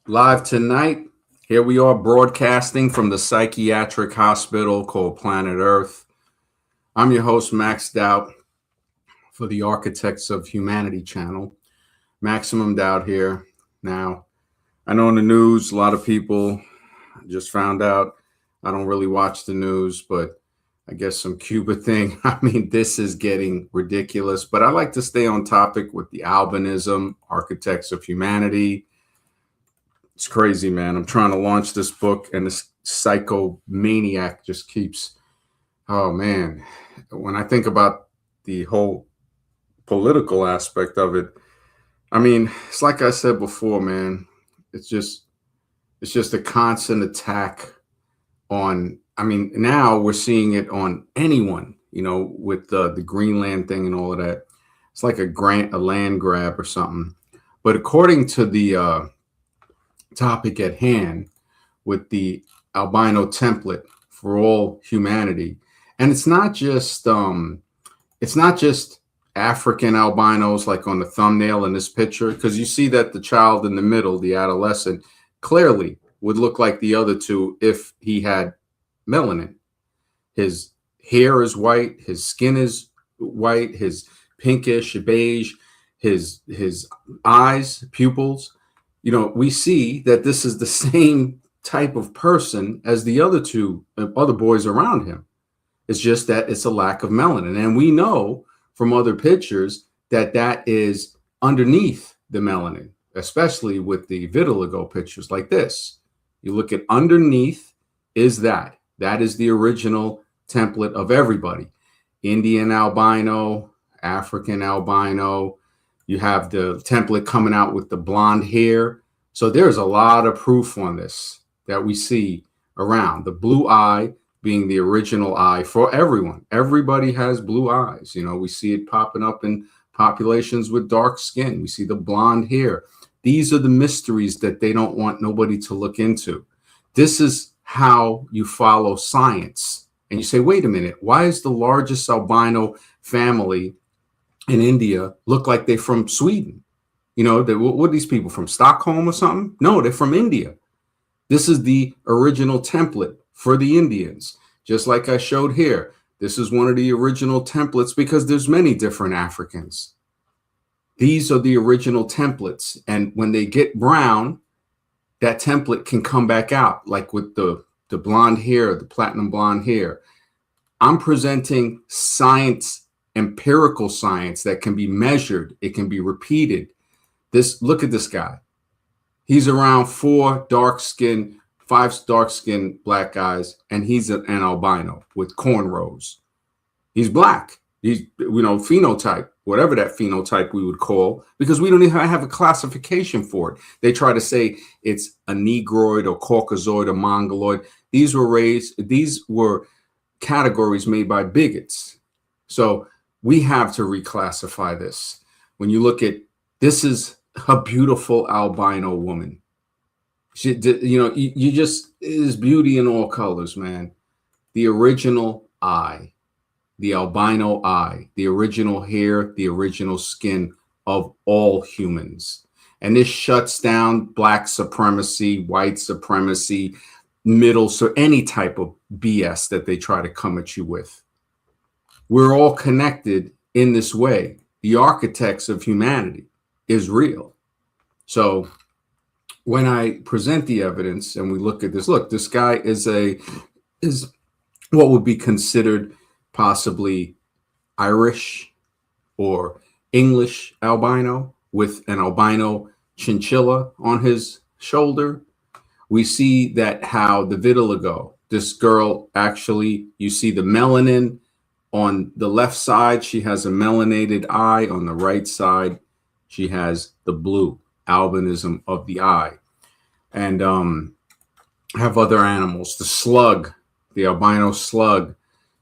Live tonight, here we are broadcasting from the psychiatric hospital called Planet Earth. I'm your host, Max Doubt, for the Architects of Humanity channel. Maximum Doubt here. Now, I know in the news, a lot of people just found out. I don't really watch the news, but I guess some Cuba thing. I mean, this is getting ridiculous, but I like to stay on topic with the albinism, Architects of Humanity. It's crazy, man. I'm trying to launch this book, and this psychomaniac just keeps. Oh man, when I think about the whole political aspect of it, I mean, it's like I said before, man. It's just it's just a constant attack on. I mean, now we're seeing it on anyone. With the Greenland thing and all of that. It's like a land grab or something. But according to the topic at hand with the albino template for all humanity, and it's not just African albinos like on the thumbnail in this picture, because you see that the child in the middle, the adolescent, clearly would look like the other two if he had melanin. His hair is white, his skin is white, his pinkish beige, his eyes, pupils. We see that this is the same type of person as the other two other boys around him. It's just that it's a lack of melanin. And we know from other pictures that that is underneath the melanin, especially with the vitiligo pictures like this. You look at underneath that is the original template of everybody. Indian albino, African albino. You have the template coming out with the blonde hair. So there's a lot of proof on this that we see around. The blue eye being the original eye for everyone. Everybody has blue eyes. We see it popping up in populations with dark skin. We see the blonde hair. These are the mysteries that they don't want nobody to look into. This is how you follow science. And you say, wait a minute, why is the largest albino family in India look like they're from Sweden? What are these people from Stockholm or something? No, they're from India. This is the original template for the Indians. Just like I showed here, this is one of the original templates because there's many different Africans. These are the original templates. And when they get brown, that template can come back out, like with the blonde hair, the platinum blonde hair. I'm presenting science, empirical science that can be measured. It can be repeated. Look at this guy. He's around five dark skinned black guys, and he's an albino with cornrows. He's black. He's, phenotype, whatever that phenotype we would call, because we don't even have a classification for it. They try to say it's a Negroid or Caucasoid or Mongoloid. These were categories made by bigots. So we have to reclassify this. When you look at, this is a beautiful albino woman. You just, is beauty in all colors, man. The original eye, the albino eye, the original hair, the original skin of all humans. And this shuts down black supremacy, white supremacy, so any type of BS that they try to come at you with. We're all connected in this way. The Architects of Humanity is real. So when I present the evidence and we look at this, this guy is what would be considered possibly Irish or English albino with an albino chinchilla on his shoulder. We see that how the vitiligo, this girl actually, you see the melanin on the left side, she has a melanated eye. On the right side, she has the blue albinism of the eye. And have other animals, the slug, the albino slug,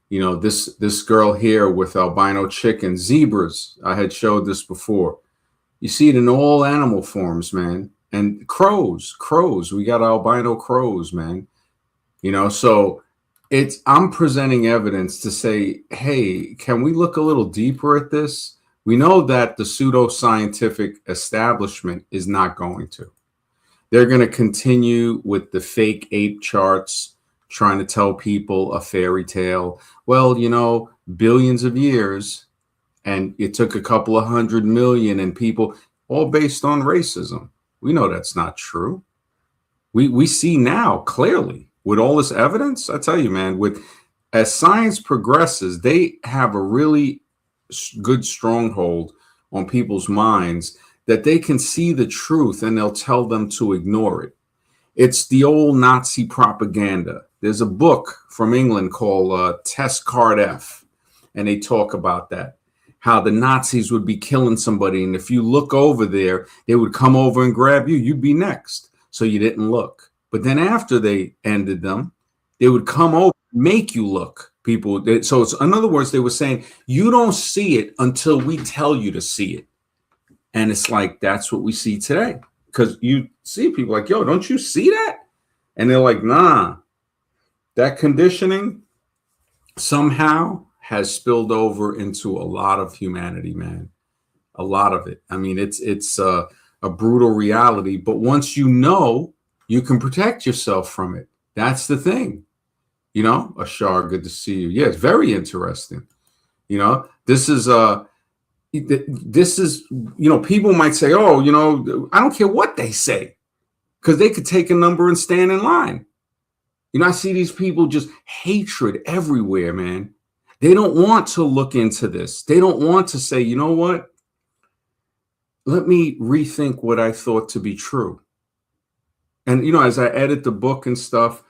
this girl here with albino chicken, zebras. I had showed this before. You see it in all animal forms, man. And crows, we got albino crows, man. So I'm presenting evidence to say, hey, can we look a little deeper at this? We know that the pseudoscientific establishment is not going to. They're going to continue with the fake ape charts, trying to tell people a fairy tale. Well, billions of years, and it took a couple of 100 million, and people, all based on racism. We know that's not true. We see now clearly with all this evidence. I tell you, man, with as science progresses, they have a really good stronghold on people's minds that they can see the truth and they'll tell them to ignore it. It's the old Nazi propaganda. There's a book from England called Test Card F, and they talk about that, how the Nazis would be killing somebody, and if you look over there, they would come over and grab you. You'd be next. So you didn't look. But then after they ended them, they would come over, make you look. People. So it's, in other words, they were saying, you don't see it until we tell you to see it. And it's like, that's what we see today. Because you see people like, yo, don't you see that? And they're like, nah. That conditioning somehow has spilled over into a lot of humanity, man. A lot of it. I mean, it's a brutal reality. But once you know, you can protect yourself from it. That's the thing. Ashar, good to see you. Yeah, it's very interesting. This is people might say, oh, I don't care what they say, because they could take a number and stand in line. I see these people just hatred everywhere, man. They don't want to look into this. They don't want to say, you know what? Let me rethink what I thought to be true. And, as I edit the book and stuff,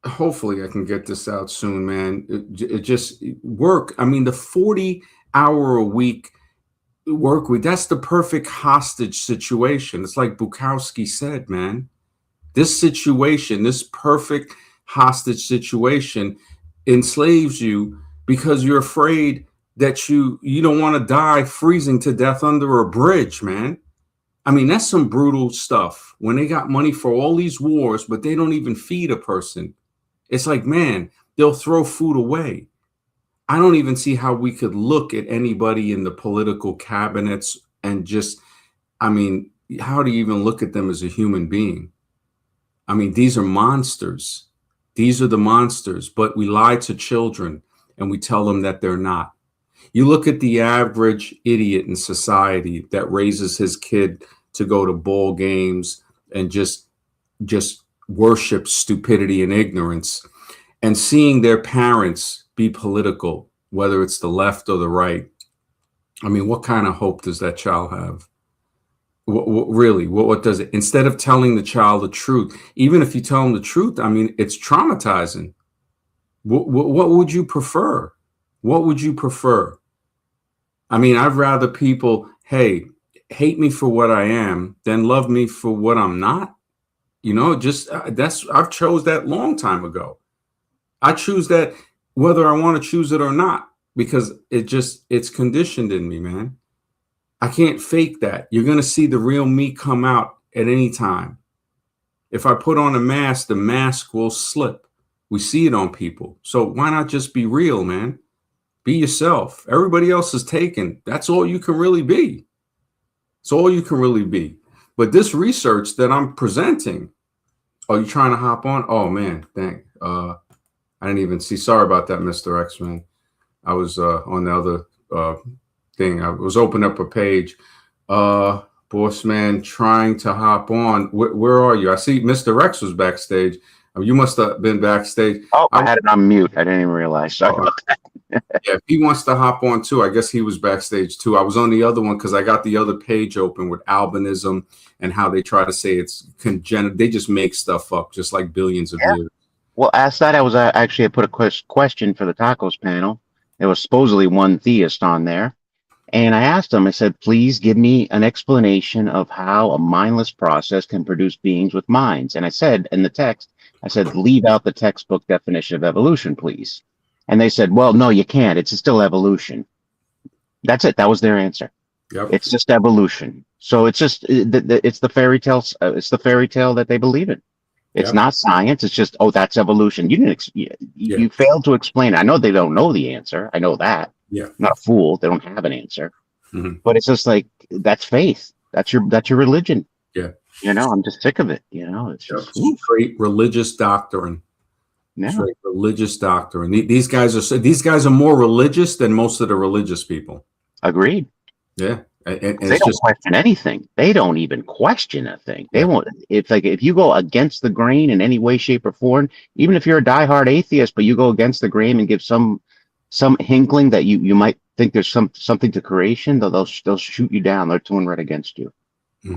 hopefully I can get this out soon, man. It just work. I mean, the 40-hour-a-week work week, that's the perfect hostage situation. It's like Bukowski said, man. This situation, this perfect hostage situation enslaves you because you're afraid that you don't want to die freezing to death under a bridge, man. I mean, that's some brutal stuff. When they got money for all these wars, but they don't even feed a person. It's like, man, they'll throw food away. I don't even see how we could look at anybody in the political cabinets and just, I mean, how do you even look at them as a human being? I mean, these are monsters. These are the monsters, but we lie to children and we tell them that they're not. You look at the average idiot in society that raises his kid to go to ball games and just worship stupidity and ignorance, and seeing their parents be political, whether it's the left or the right. I mean, what kind of hope does that child have? What does it? Instead of telling the child the truth, even if you tell them the truth, I mean, it's traumatizing. What would you prefer? What would you prefer? I mean, I'd rather people, hey, hate me for what I am than love me for what I'm not. I've chose that long time ago. I choose that whether I want to choose it or not, because it's conditioned in me, man. I can't fake that. You're going to see the real me come out at any time. If I put on a mask, the mask will slip. We see it on people. So why not just be real, man? Be yourself. Everybody else is taken. That's all you can really be. It's all you can really be. But this research that I'm presenting, are you trying to hop on? Oh, man, dang. I didn't even see. Sorry about that, Mr. X-Man. I was on the other thing. I was opening up a page. Boss man trying to hop on. Where are you? I see Mr. X was backstage. You must have been backstage. Oh, I had it on mute. I didn't even realize. Sorry about that. Yeah, if he wants to hop on too, I guess he was backstage too. I was on the other one because I got the other page open with albinism and how they try to say it's congenital. They just make stuff up, just like billions of years. Well, asked that, I was actually I put a question for the tacos panel. There was supposedly one theist on there. And I asked him, I said, please give me an explanation of how a mindless process can produce beings with minds. And I said in the text, I said, leave out the textbook definition of evolution, please. And they said, well, no, you can't. It's still evolution. That's it. That was their answer. Yep. It's just evolution. So it's just, it's the fairy tale. It's the fairy tale that they believe in. It's not science. It's just, oh, that's evolution. You failed to explain it. I know they don't know the answer. I know that. Yeah. I'm not a fool. They don't have an answer. Mm-hmm. But it's just like, that's faith. That's your religion. Yeah. I'm just sick of it. It's Yep. just, oof, Straight religious doctrine. yeah. Straight religious doctrine. These guys are more religious than most of the religious people. Agreed. Yeah, and 'Cause they it's don't just question anything. They don't even question a thing. They yeah. won't. It's like if you go against the grain in any way, shape, or form, even if you're a diehard atheist, but you go against the grain and give some inkling that you might think there's something to creation, they'll shoot you down. They're turned right against you.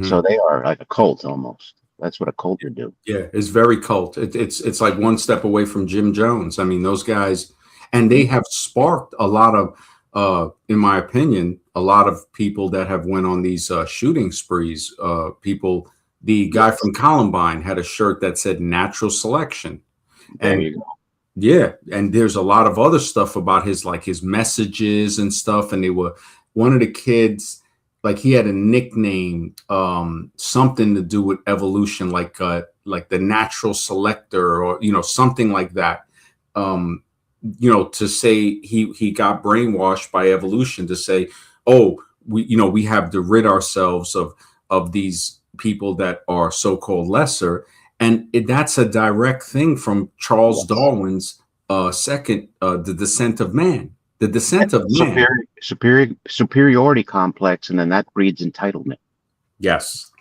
So Mhm. they are like a cult almost. That's what a cult would do. Yeah, it's very cult. It's like one step away from Jim Jones. I mean, those guys, and they have sparked a lot of, in my opinion, a lot of people that have went on these shooting sprees. The guy Yes. from Columbine had a shirt that said "Natural Selection," There and you go. yeah, and there's a lot of other stuff about his messages and stuff. And they were one of the kids, like he had a nickname, something to do with evolution, like the natural selector, or something like that. Um, to say he got brainwashed by evolution to say, oh, we have to rid ourselves of these people that are so-called lesser, and that's a direct thing from Charles Yes. Darwin's second, The Descent of Man. The Descent of Man. Superiority complex, and then that breeds entitlement. Yes.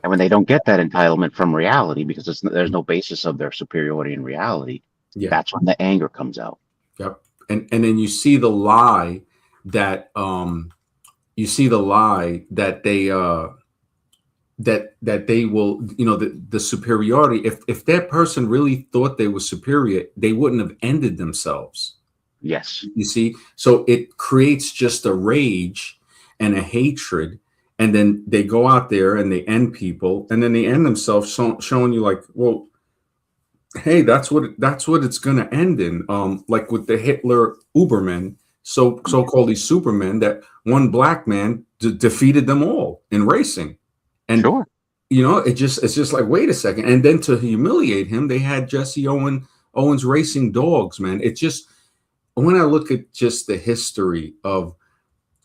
And when they don't get that entitlement from reality, because there's no basis of their superiority in reality, Yeah. that's when the anger comes out. Yep. And then you see the lie that they that they will, the superiority. If that person really thought they were superior, they wouldn't have ended themselves. Yes. You see, so it creates just a rage and a hatred, and then they go out there and they end people, and then they end themselves, showing you like, well, hey, that's what it's going to end in. Like with the Hitler Ubermen, so-called these Supermen, that one black man defeated them all in racing, and Sure. it's just like, wait a second. And then to humiliate him, they had Jesse Owens racing dogs, man. It's just, when I look at just the history of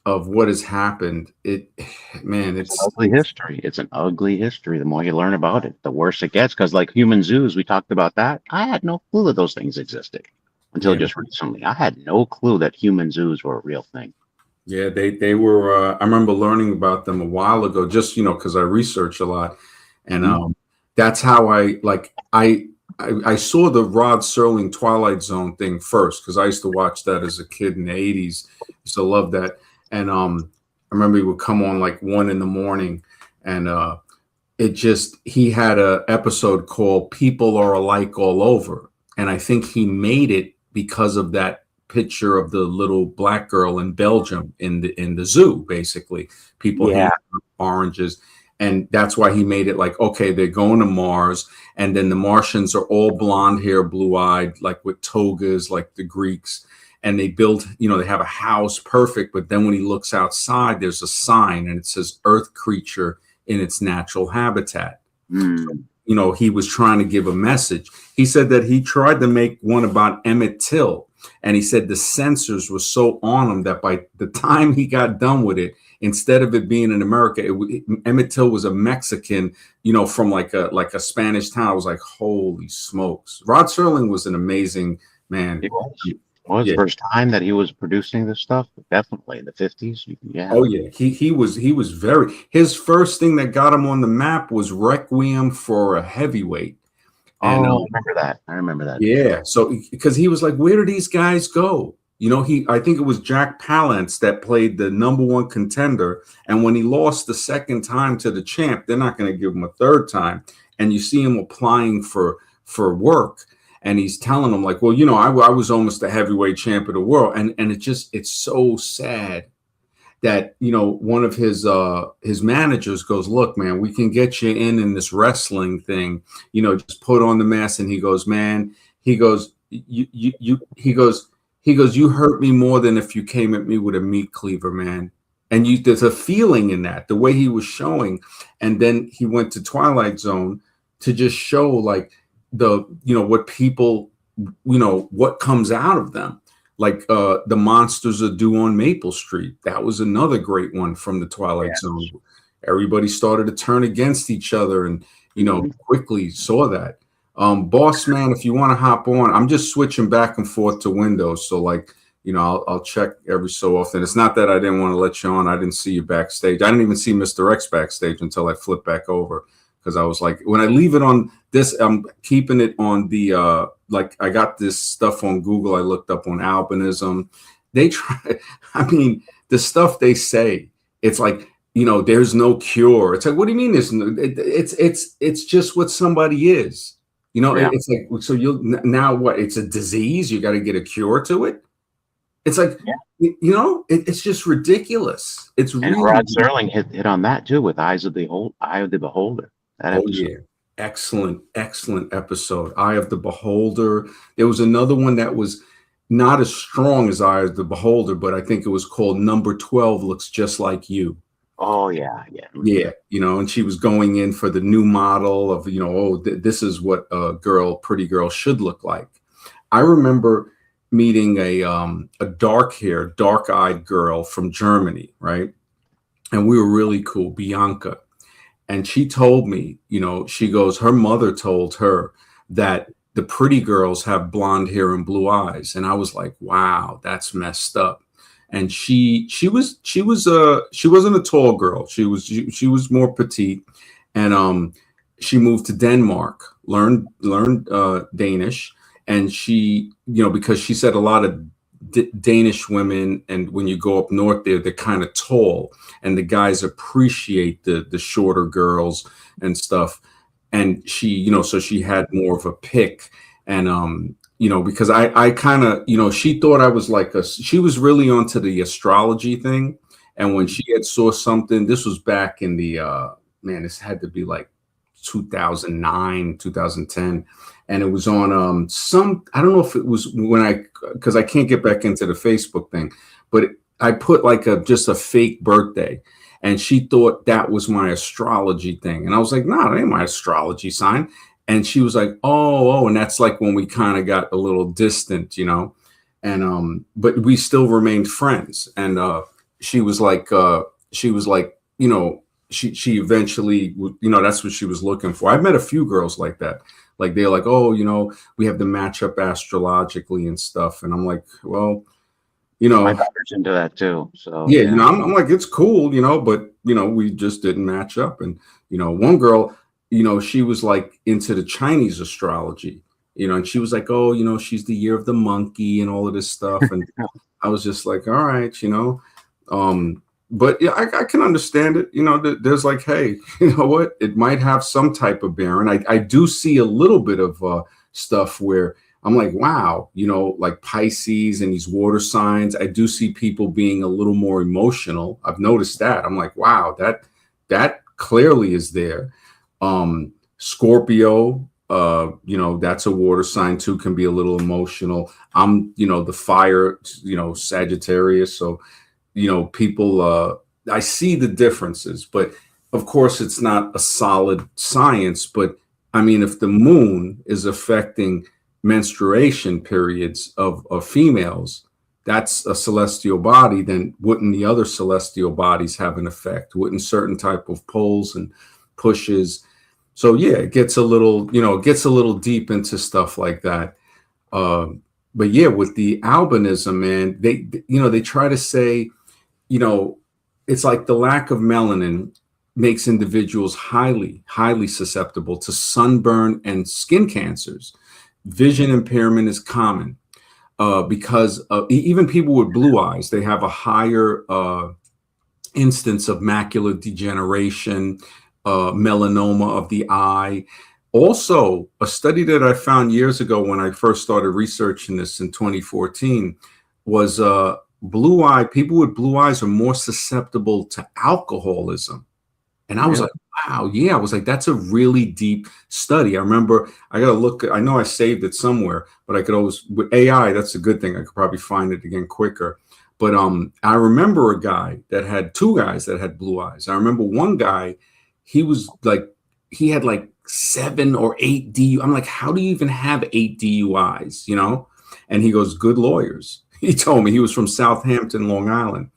what has happened, man, It's an ugly history. It's an ugly history. The more you learn about it, the worse it gets. Because, like human zoos, we talked about that. I had no clue that those things existed until yeah, just recently. I had no clue that human zoos were a real thing. yeah, they were. I remember learning about them a while ago, just because I research a lot, and Mhm. that's how I saw the Rod Serling Twilight Zone thing first, because I used to watch that as a kid in the '80s. Used to love that, and I remember he would come on like 1 in the morning, and he had a episode called "People Are Alike All Over," and I think he made it because of that picture of the little black girl in Belgium in the zoo. Basically, people Yeah. handing out oranges, and that's why he made it like, okay, they're going to Mars, and then the Martians are all blonde hair, blue eyed, like with togas, like the Greeks. And they build, they have a house, perfect. But then when he looks outside, there's a sign and it says "Earth creature in its natural habitat." Mm. He was trying to give a message. He said that he tried to make one about Emmett Till, and he said the censors were so on him that by the time he got done with it, instead of it being in America, Emmett Till was a Mexican, from like a Spanish town. I was like, holy smokes! Rod Serling was an amazing man. It was. Well, it's the Yeah. first time that he was producing this stuff. Definitely in the 50s. Yeah. Oh yeah, he was very. His first thing that got him on the map was Requiem for a Heavyweight, and Oh, I remember that. yeah, so because he was like, where do these guys go? I think it was Jack Palance that played the number one contender, and when he lost the second time to the champ, they're not going to give him a third time. And you see him applying for work, and he's telling them like, well, I was almost the heavyweight champ of the world, and it's so sad that one of his managers goes, look, man, we can get you in this wrestling thing, just put on the mask. And he goes, man, he goes, you hurt me more than if you came at me with a meat cleaver, man. And there's a feeling in that, the way he was showing. And then he went to Twilight Zone to just show like what people, what comes out of them, like The Monsters Are Due on Maple Street. That was another great one from the Twilight Zone. everybody started to turn against each other, and Mhm. quickly saw that. Boss man, if you want to hop on, I'm just switching back and forth to Windows, so like I'll check every so often. It's not that I didn't want to let you on. I didn't see you backstage. I didn't even see Mr. X backstage until I flipped back over, because I was like, when I leave it on this, I'm keeping it on the like, I got this stuff on Google. I looked up on albinism. They try, I mean, the stuff they say, it's like, there's no cure. It's like, what do you mean there's no, it's just what somebody is. Yeah. It's like, so you'll now what? It's a disease. You got to get a cure to it. It's like, Yeah. it's just ridiculous. It's And really, Rod Serling hit on that too with Eye of the Beholder. That oh episode. yeah. Excellent, excellent episode. Eye of the Beholder. There was another one that was not as strong as Eye of the Beholder, but I think it was called Number 12 Looks Just Like You. Oh yeah, yeah. I remember Yeah, that. and she was going in for the new model of, this is what a pretty girl should look like. I remember meeting a dark-haired, dark-eyed girl from Germany, right? And we were really cool, Bianca. And she told me, she goes, her mother told her that the pretty girls have blonde hair and blue eyes. And I was like, wow, that's messed up. And she wasn't a tall girl. She was more petite. And she moved to Denmark, learned Danish. And she, because she said a lot of Danish women, and when you go up north there, they're kind of tall, and the guys appreciate the shorter girls and stuff. And she, so she had more of a pick. And because I kind of, she thought I was like she was really onto the astrology thing. And when she had saw something, this was back in the man, this had to be like 2009, 2010. And it was on I don't know if it was when because I can't get back into the Facebook thing, but I put like just a fake birthday, and she thought that was my astrology thing. And I was like, no, that ain't my astrology sign. And she was like, oh, and that's like when we kind of got a little distant, and but we still remained friends. And she was like, she eventually, that's what she was looking for. I've met a few girls like that. Like they're like, oh, we have to match up astrologically and stuff. And I'm like, well, My daughter's into that too. So yeah, yeah. I'm like, it's cool, but we just didn't match up. And one girl, she was like into the Chinese astrology, and she was like, oh, she's the year of the monkey and all of this stuff. And I was just like, all right, but yeah, I can understand it. There's like, hey, you know what? It might have some type of bearing. I do see a little bit of stuff where I'm like, wow, like Pisces and these water signs. I do see people being a little more emotional. I've noticed that. I'm like, wow, that clearly is there. Scorpio, that's a water sign too, can be a little emotional. I'm, the fire, Sagittarius. So, people, I see the differences, but of course it's not a solid science. But I mean, if the moon is affecting menstruation periods of females, that's a celestial body, then wouldn't the other celestial bodies have an effect? Wouldn't certain type of pulls and pushes? So yeah, it gets a little, deep into stuff like that. But yeah, with the albinism, man, they try to say, it's like the lack of melanin makes individuals highly, highly susceptible to sunburn and skin cancers. Vision impairment is common because even people with blue eyes, they have a higher instance of macular degeneration, melanoma of the eye. Also, a study that I found years ago when I first started researching this in 2014 was people with blue eyes are more susceptible to alcoholism. And I was Really? like, wow, yeah. I was like, that's a really deep study. I remember, I got to look, I know I saved it somewhere, but I could always, with AI, that's a good thing. I could probably find it again quicker. But I remember a guy that had two guys that had blue eyes. I remember one guy, he was like, he had like 7 or 8 DUIs. I'm like, how do you even have 8 DUIs, And he goes, good lawyers. He told me he was from Southampton, Long Island.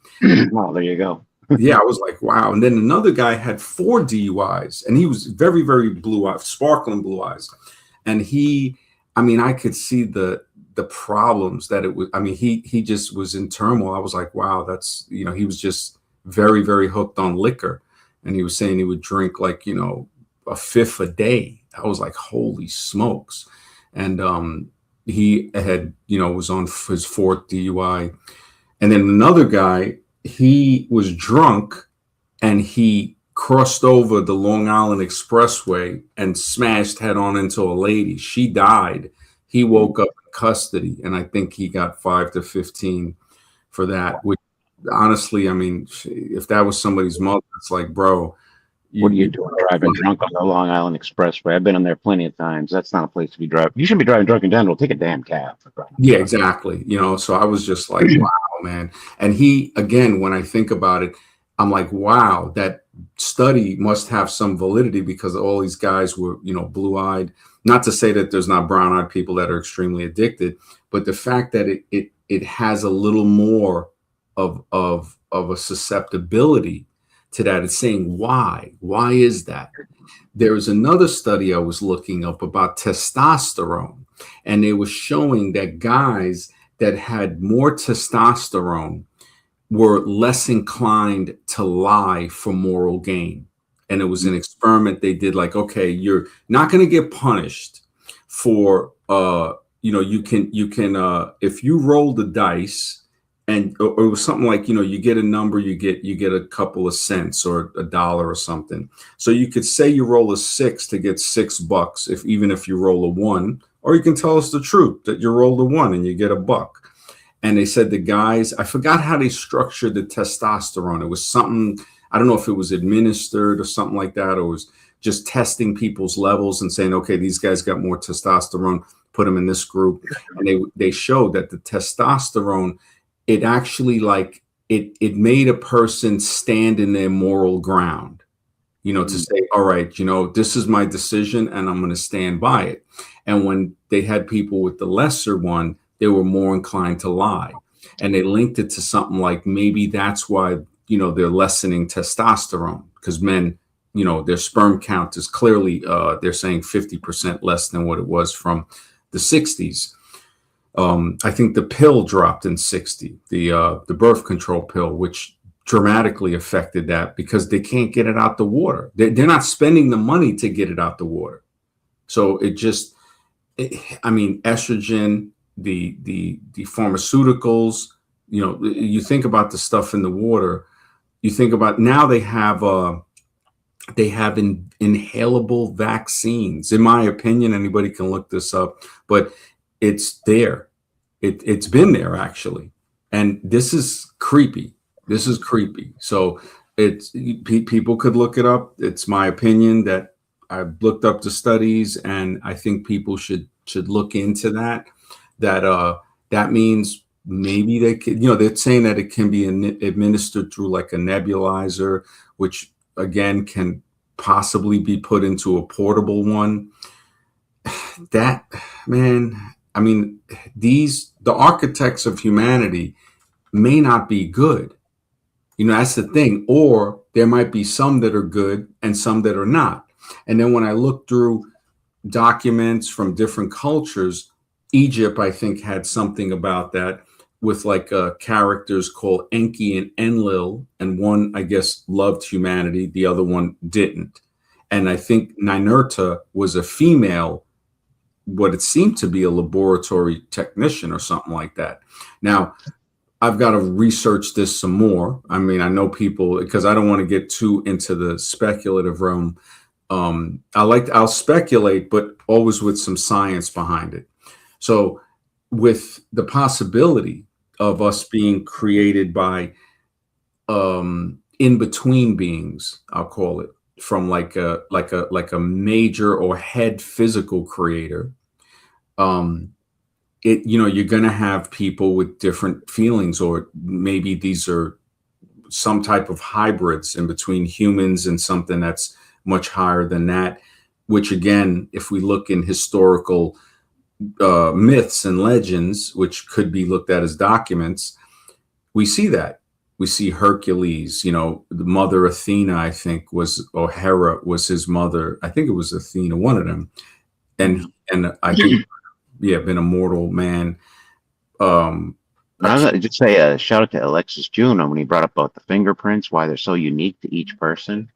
Well, there you go. Yeah, I was like, wow. And then another guy had 4 DUIs, and he was very, very blue eyes, sparkling blue eyes. And I mean, I could see the problems that it was. I mean, he just was in turmoil. I was like, wow, that's, he was just very, very hooked on liquor. And he was saying he would drink like, a fifth a day. I was like, holy smokes. And he had, was on his fourth DUI. And then another guy, he was drunk and he crossed over the Long Island Expressway and smashed head on into a lady. She died. He woke up in custody, and I think he got 5 to 15 for that. Which, honestly, I mean, if that was somebody's mother, it's like, bro, What are you doing driving drunk on the Long Island Expressway? I've been on there plenty of times. That's not a place to be driving. You shouldn't be driving drunk in general. Take a damn cab. Yeah, exactly. So I was just like, wow, man. And he, again, when I think about it, I'm like, wow, that study must have some validity because all these guys were, blue eyed. Not to say that there's not brown eyed people that are extremely addicted, but the fact that it has a little more of a susceptibility to that. It's saying why? Why is that? There was another study I was looking up about testosterone, and they were showing that guys that had more testosterone were less inclined to lie for moral gain. And it was an experiment they did, like, okay, you're not going to get punished for you can if you roll the dice, and or it was something like, you get a number, you get a couple of cents or $1 or something. So you could say you roll a 6 to get $6, even if you roll a 1, or you can tell us the truth that you rolled a 1 and you get $1. And they said the guys, I forgot how they structured the testosterone. It was something, I don't know if it was administered or something like that, or it was just testing people's levels and saying, okay, these guys got more testosterone, put them in this group. And they showed that the testosterone, it actually, like, it made a person stand in their moral ground, to say, all right, this is my decision and I'm going to stand by it. And when they had people with the lesser one, they were more inclined to lie. And they linked it to something like, maybe that's why, they're lessening testosterone, because men, their sperm count is clearly, they're saying 50% less than what it was from the 60s. I think the pill dropped in 60, the birth control pill, which dramatically affected that because they can't get it out the water. They're not spending the money to get it out the water. So estrogen, the pharmaceuticals, you think about the stuff in the water, you think about now they have inhalable vaccines. In my opinion, anybody can look this up, but it's there. It's been there, actually. And this is creepy. So people could look it up. It's my opinion that I've looked up the studies, and I think people should look into that. That means maybe they could, they're saying that it can be administered through like a nebulizer, which again can possibly be put into a portable one. That, man, I mean, the architects of humanity may not be good. That's the thing. Or there might be some that are good and some that are not. And then when I look through documents from different cultures, Egypt, I think, had something about that with like characters called Enki and Enlil. And one, I guess, loved humanity. The other one didn't. And I think Ninurta was a female, what it seemed to be a laboratory technician or something like that. Now, I've got to research this some more. I mean, I know people, because I don't want to get too into the speculative realm. I'll speculate, but always with some science behind it. So with the possibility of us being created by in-between beings, I'll call it, from like a major or head physical creator, you're going to have people with different feelings, or maybe these are some type of hybrids in between humans and something that's much higher than that, which again, if we look in historical myths and legends, which could be looked at as documents, we see that we see Hercules, the mother Athena, I think or Hera was his mother. I think it was Athena, one of them. And Mhm. I think, yeah, been a mortal man. Um, And I was gonna just say a shout out to Alexis Juno when he brought up about the fingerprints, why they're so unique to each person,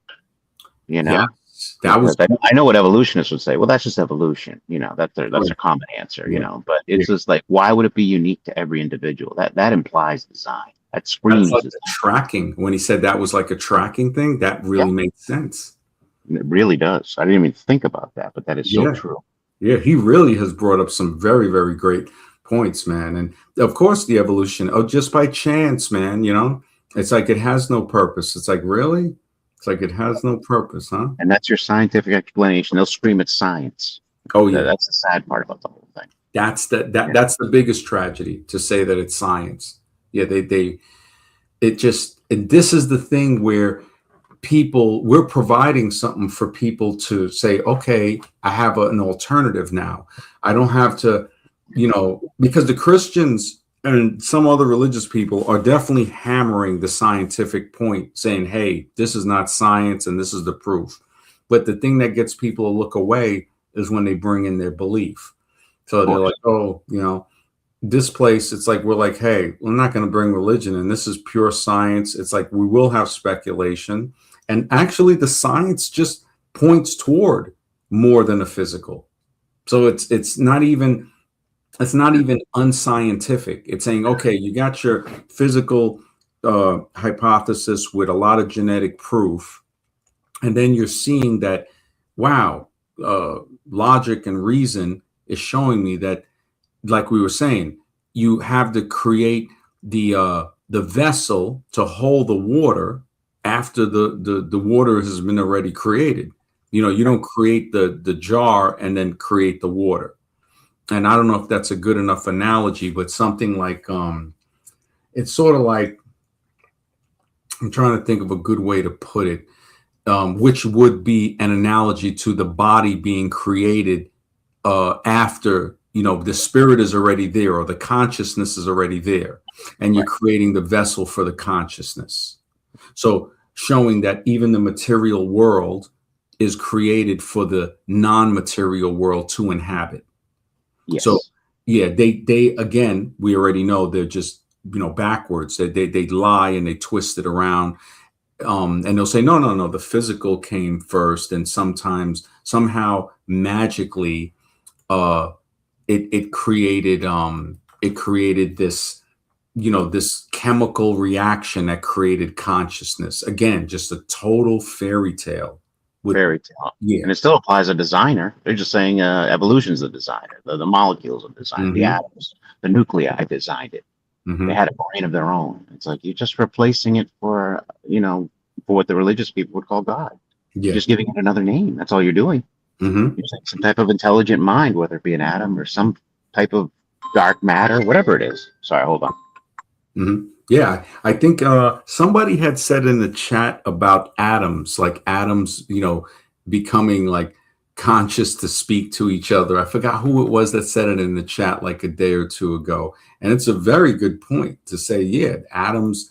you know, yes, that because was I know what evolutionists would say. Well, that's just evolution, that's right. their common answer, Yeah, but yeah. it's just like, why would it be unique to every individual? That implies design. That That's screams like a design. tracking. When he said that was like a tracking thing, that Yeah, really made sense. it really does. I didn't even think about that, but that is so Yeah. true. Yeah, he really has brought up some very, very great points, man. And of course, the evolution, oh, just by chance, man, it's like it has no purpose. It's like, really? It's like it has no purpose, huh? And that's your scientific explanation. They'll scream at science. Oh, yeah. That's the sad part about the whole thing. Yeah. That's the biggest tragedy, to say that it's science. Yeah, and this is the thing where we're providing something for people to say, okay, I have an alternative now. I don't have to, because the Christians and some other religious people are definitely hammering the scientific point, saying, hey, this is not science and this is the proof. But the thing that gets people to look away is when they bring in their belief. Of So they're course. like, oh, this place, it's like we're like, hey, we're not going to bring religion in. This is pure science. It's like we will have speculation. And actually, the science just points toward more than a physical. So it's not even unscientific. It's saying, okay, you got your physical hypothesis with a lot of genetic proof, and then you're seeing that, wow, uh, logic and reason is showing me that, like we were saying, you have to create the vessel to hold the water after the water has been already created. You don't create the jar and then create the water. And I don't know if that's a good enough analogy, but something like it's sort of like, I'm trying to think of a good way to put it, which would be an analogy to the body being created after the spirit is already there, or the consciousness is already there, and you're Right. creating the vessel for the consciousness. So showing that even the material world is created for the non-material world to inhabit. So Yes. yeah, they again, we already know they're just backwards. They lie and they twist it around, and they'll say, no, no, no, the physical came first, and sometimes somehow magically uh it created this chemical reaction that created consciousness. Again, just a total fairy tale with, Fairy tale. yeah. And it still applies to designer. They're just saying evolution's the designer. The molecules of design, the Hmm. atoms, the nuclei designed it. They Hmm. had a brain of their own. It's like you're just replacing it for what the religious people would call God. You're Yeah. just giving it another name. That's all you're doing. Hmm. You're saying some type of intelligent mind, whether it be an atom or some type of dark matter, whatever it is. Sorry, hold on. Hmm. Yeah, I think somebody had said in the chat about atoms, like atoms, becoming like conscious to speak to each other. I forgot who it was that said it in the chat like a day or two ago, and it's a very good point to say, yeah, atoms.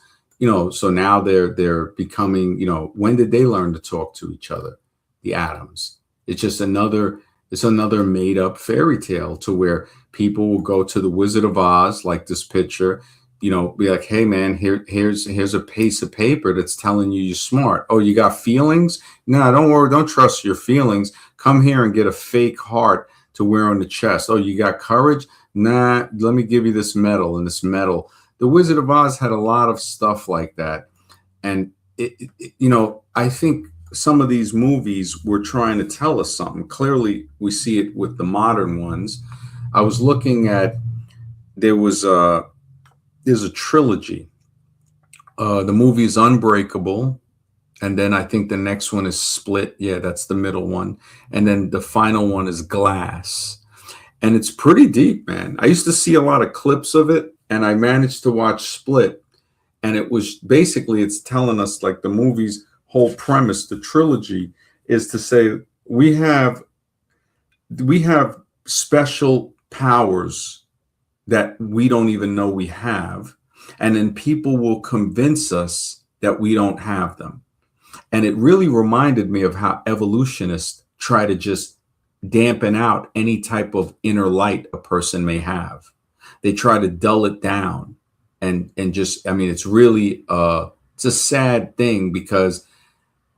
So now they're becoming. When did they learn to talk to each other? The atoms. It's just another. It's another made up fairy tale to where people will go to the Wizard of Oz, like this picture, be like, hey man, here's a piece of paper that's telling you you're smart. Oh, you got feelings? No, don't worry, don't trust your feelings. Come here and get a fake heart to wear on the chest. Oh, you got courage? Nah, let me give you this medal and this medal. The Wizard of Oz had a lot of stuff like that. And I think some of these movies were trying to tell us something. Clearly, we see it with the modern ones. I was looking at, there was there's a trilogy. The movie is Unbreakable, and then I think the next one is Split. Yeah, that's the middle one, and then the final one is Glass, and it's pretty deep, man. I used to see a lot of clips of it, and I managed to watch Split, and it was basically, it's telling us like the movie's whole premise, the trilogy, is to say we have special powers that we don't even know we have, And then people will convince us that we don't have them. And it really reminded me of how evolutionists try to just dampen out any type of inner light a person may have. They try to dull it down. And just, I mean, it's really it's a sad thing, because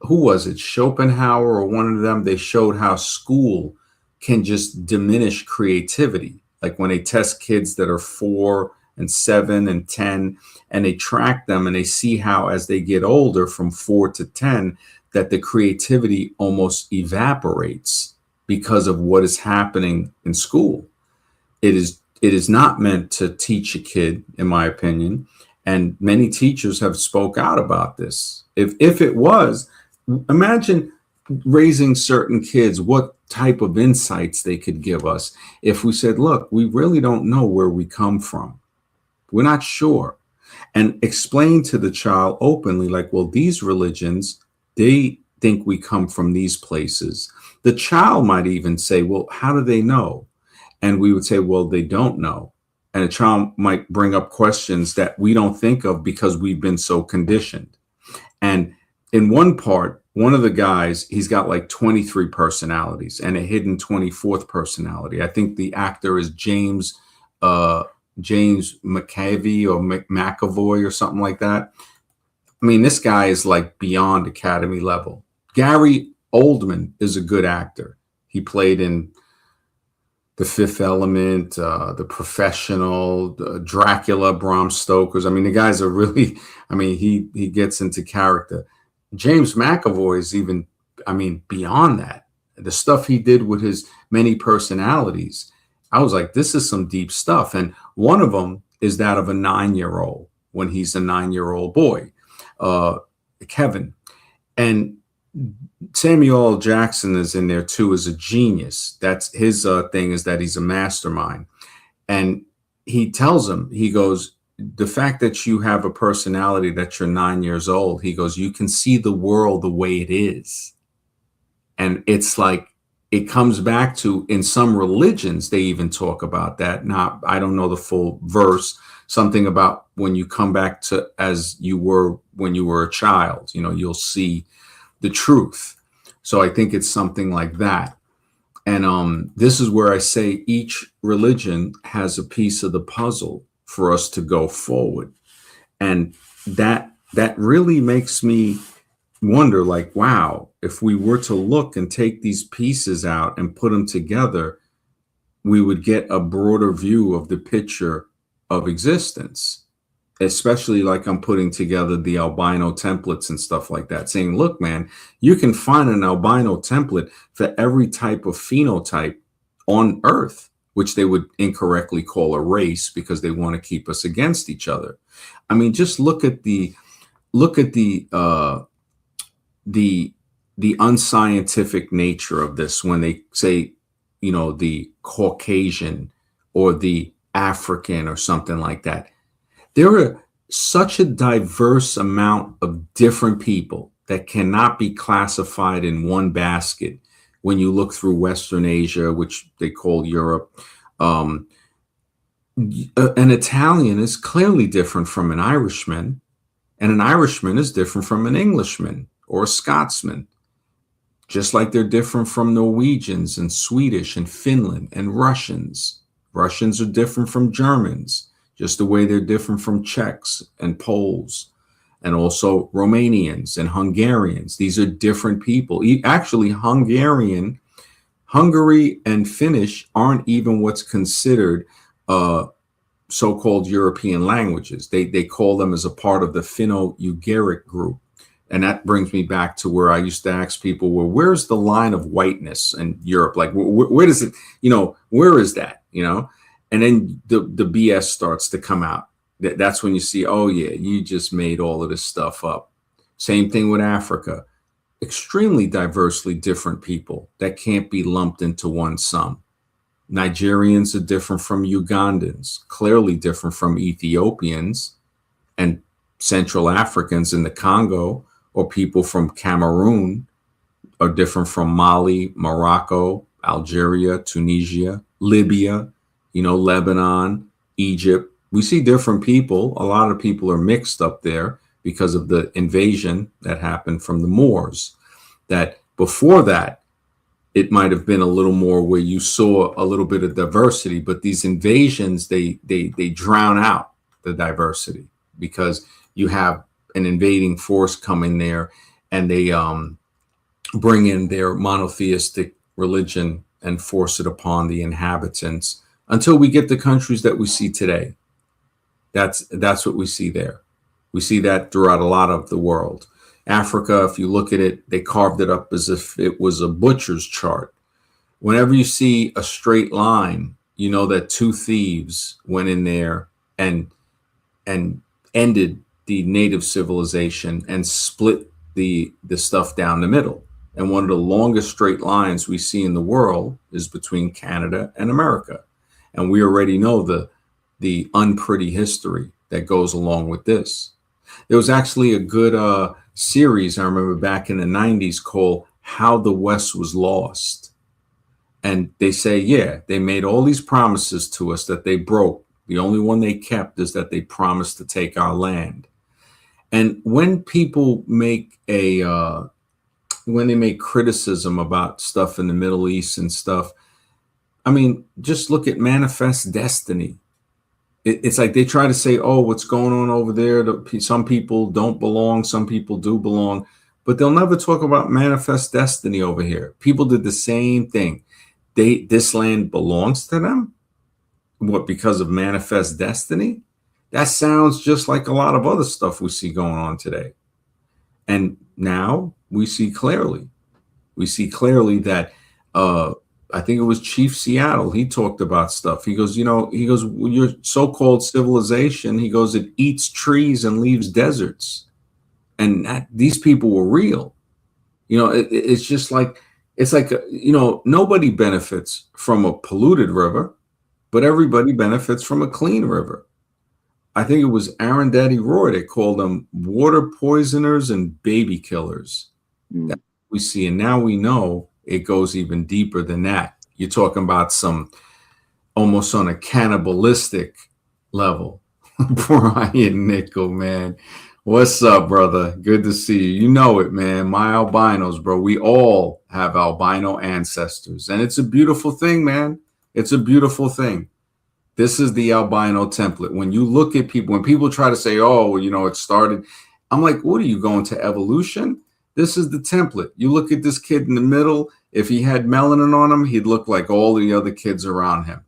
who was it, Schopenhauer or one of them, they showed how school can just diminish creativity. Like when they test kids that are 4 and 7 and 10, and they track them and they see how as they get older from 4 to 10, that the creativity almost evaporates because of what is happening in school. It is not meant to teach a kid, in my opinion, and many teachers have spoke out about this. If it was, imagine raising certain kids, what type of insights they could give us if we said, look, we really don't know where we come from. We're not sure. And explain to the child openly, like, well, these religions, they think we come from these places. The child might even say, well, how do they know? And we would say, well, they don't know. And a child might bring up questions that we don't think of because we've been so conditioned. And in one part, one of the guys, he's got like 23 personalities and a hidden 24th personality. I think the actor is James McAvey or McAvoy or something like that. I mean, this guy is like beyond Academy level. Gary Oldman is a good actor. He played in The Fifth Element, The Professional, Dracula, Bram Stoker's. I mean, the guys are really, I mean, he gets into character. James McAvoy is even, I mean, beyond that. The stuff he did with his many personalities, I was like, this is some deep stuff. And one of them is that of a 9-year-old, when he's a 9-year-old boy, Kevin. And Samuel L. Jackson is in there too, as a genius. That's his thing, is that he's a mastermind. And he tells him, he goes, the fact that you have a personality that you're 9 years old, he goes, you can see the world the way it is. And it's like, it comes back to, in some religions, they even talk about that. Now, I don't know the full verse, something about when you come back to as you were when you were a child, you know, you'll see the truth. So I think it's something like that. And this is where I say each religion has a piece of the puzzle for us to go forward. And that really makes me wonder, like, wow, if we were to look and take these pieces out and put them together, we would get a broader view of the picture of existence. Especially like I'm putting together the albino templates and stuff like that, saying, look, man, you can find an albino template for every type of phenotype on Earth, which they would incorrectly call a race because they want to keep us against each other. I mean, just look at the unscientific nature of this when they say, you know, the Caucasian or the African or something like that. There are such a diverse amount of different people that cannot be classified in one basket. When you look through Western Asia, which they call Europe, an Italian is clearly different from an Irishman, and an Irishman is different from an Englishman or a Scotsman, just like they're different from Norwegians and Swedish and Finland and Russians. Russians are different from Germans, just the way they're different from Czechs and Poles, and also Romanians and Hungarians. These are different people. Actually, Hungary and Finnish aren't even what's considered so-called European languages. They call them as a part of the Finno-Ugaric group. And that brings me back to where I used to ask people, well, where's the line of whiteness in Europe? Like, where does it, you know, where is that, you know? And then the BS starts to come out. That's when you see, oh, yeah, you just made all of this stuff up. Same thing with Africa. Extremely diversely different people that can't be lumped into one sum. Nigerians are different from Ugandans, clearly different from Ethiopians, and Central Africans in the Congo, or people from Cameroon are different from Mali, Morocco, Algeria, Tunisia, Libya, you know, Lebanon, Egypt, We see different people. A lot of people are mixed up there because of the invasion that happened from the Moors. That before that, it might have been a little more where you saw a little bit of diversity, but these invasions, they drown out the diversity because you have an invading force coming there, and they bring in their monotheistic religion and force it upon the inhabitants until we get the countries that we see today. That's what we see there. We see that throughout a lot of the world. Africa, if you look at it, they carved it up as if it was a butcher's chart. Whenever you see a straight line, you know that two thieves went in there and ended the native civilization and split the stuff down the middle. And one of the longest straight lines we see in the world is between Canada and America. And we already know the unpretty history that goes along with this. There was actually a good series I remember back in the 90s called How the West Was Lost. And they say, yeah, they made all these promises to us that they broke. The only one they kept is that they promised to take our land. And when people make when they make criticism about stuff in the Middle East and stuff, I mean, just look at Manifest Destiny. It's like they try to say, oh, what's going on over there? Some people don't belong. Some people do belong. But they'll never talk about Manifest Destiny over here. People did the same thing. This land belongs to them. What, because of Manifest Destiny? That sounds just like a lot of other stuff we see going on today. And now we see clearly. We see clearly that I think it was Chief Seattle. He talked about stuff. He goes, your so-called civilization, he goes, it eats trees and leaves deserts. And these people were real. It's just like, nobody benefits from a polluted river, but everybody benefits from a clean river. I think it was Aaron Daddy Roy. They called them water poisoners and baby killers. That's what we see. And now we know it goes even deeper than that. You're talking about some almost on a cannibalistic level. Brian Nickel, man. What's up, brother? Good to see you. You know it, man. My albinos, bro. We all have albino ancestors. And it's a beautiful thing, man. It's a beautiful thing. This is the albino template. When you look at people, when people try to say, oh, well, it started, I'm like, what are you going to evolution? This is the template. You look at this kid in the middle. If he had melanin on him, he'd look like all the other kids around him.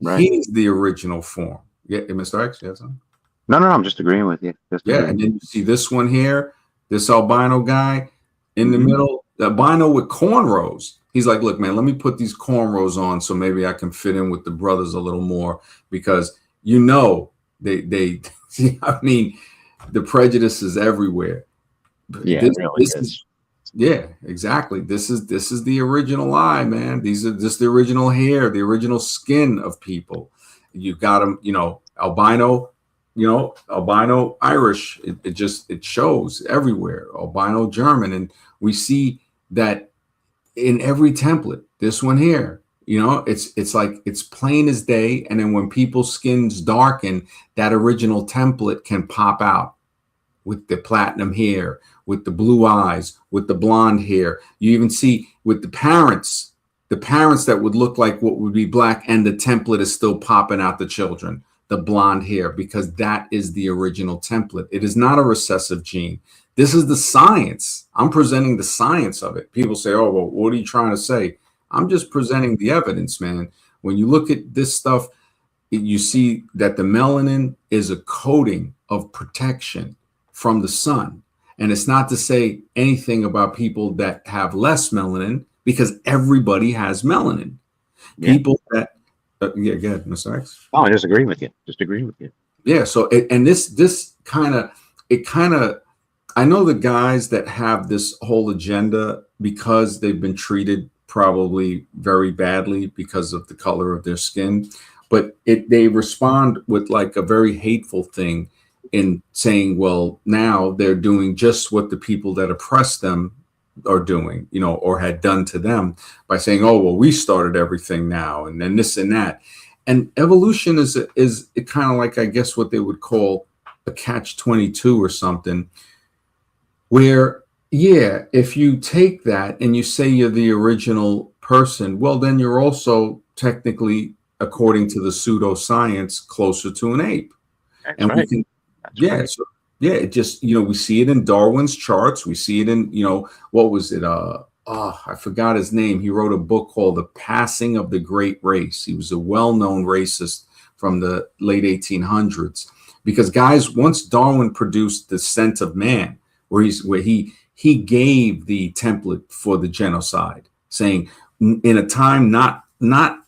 Right. He's the original form. Yeah, Mr. X, you have something? No, I'm just agreeing with you. And then you see this one here, this albino guy in the middle, the albino with cornrows. He's like, look, man, let me put these cornrows on so maybe I can fit in with the brothers a little more, because they I mean, the prejudice is everywhere. Yeah, it really is. Yeah, exactly. This is the original eye, man. These are just the original hair, the original skin of people. You got them, albino, albino Irish. It shows everywhere. Albino German, and we see that in every template. This one here, it's like it's plain as day. And then when people's skins darken, that original template can pop out with the platinum hair, with the blue eyes, with the blonde hair. You even see with the parents that would look like what would be black, and the template is still popping out the children, the blonde hair, because that is the original template. It is not a recessive gene. This is the science. I'm presenting the science of it. People say, oh, well, what are you trying to say? I'm just presenting the evidence, man. When you look at this stuff, you see that the melanin is a coating of protection from the sun. And it's not to say anything about people that have less melanin, because everybody has melanin. Yeah. People that, go ahead, Mr. X. Oh, I just agree with you. Yeah. So, this kind of, I know the guys that have this whole agenda because they've been treated probably very badly because of the color of their skin, but they respond with like a very hateful thing in saying, well, now they're doing just what the people that oppress them are doing, or had done to them, by saying, oh, well, we started everything now, and then this and that. And evolution is kind of like, I guess, what they would call a catch-22 or something, where, yeah, if you take that and you say you're the original person, well, then you're also technically, according to the pseudoscience, closer to an ape. That's And we right. can, That's yeah, right. so, yeah, it just, we see it in Darwin's charts. We see it in, what was it? I forgot his name. He wrote a book called The Passing of the Great Race. He was a well-known racist from the late 1800s. Because guys, once Darwin produced The Scent of Man, where he gave the template for the genocide, saying in a time not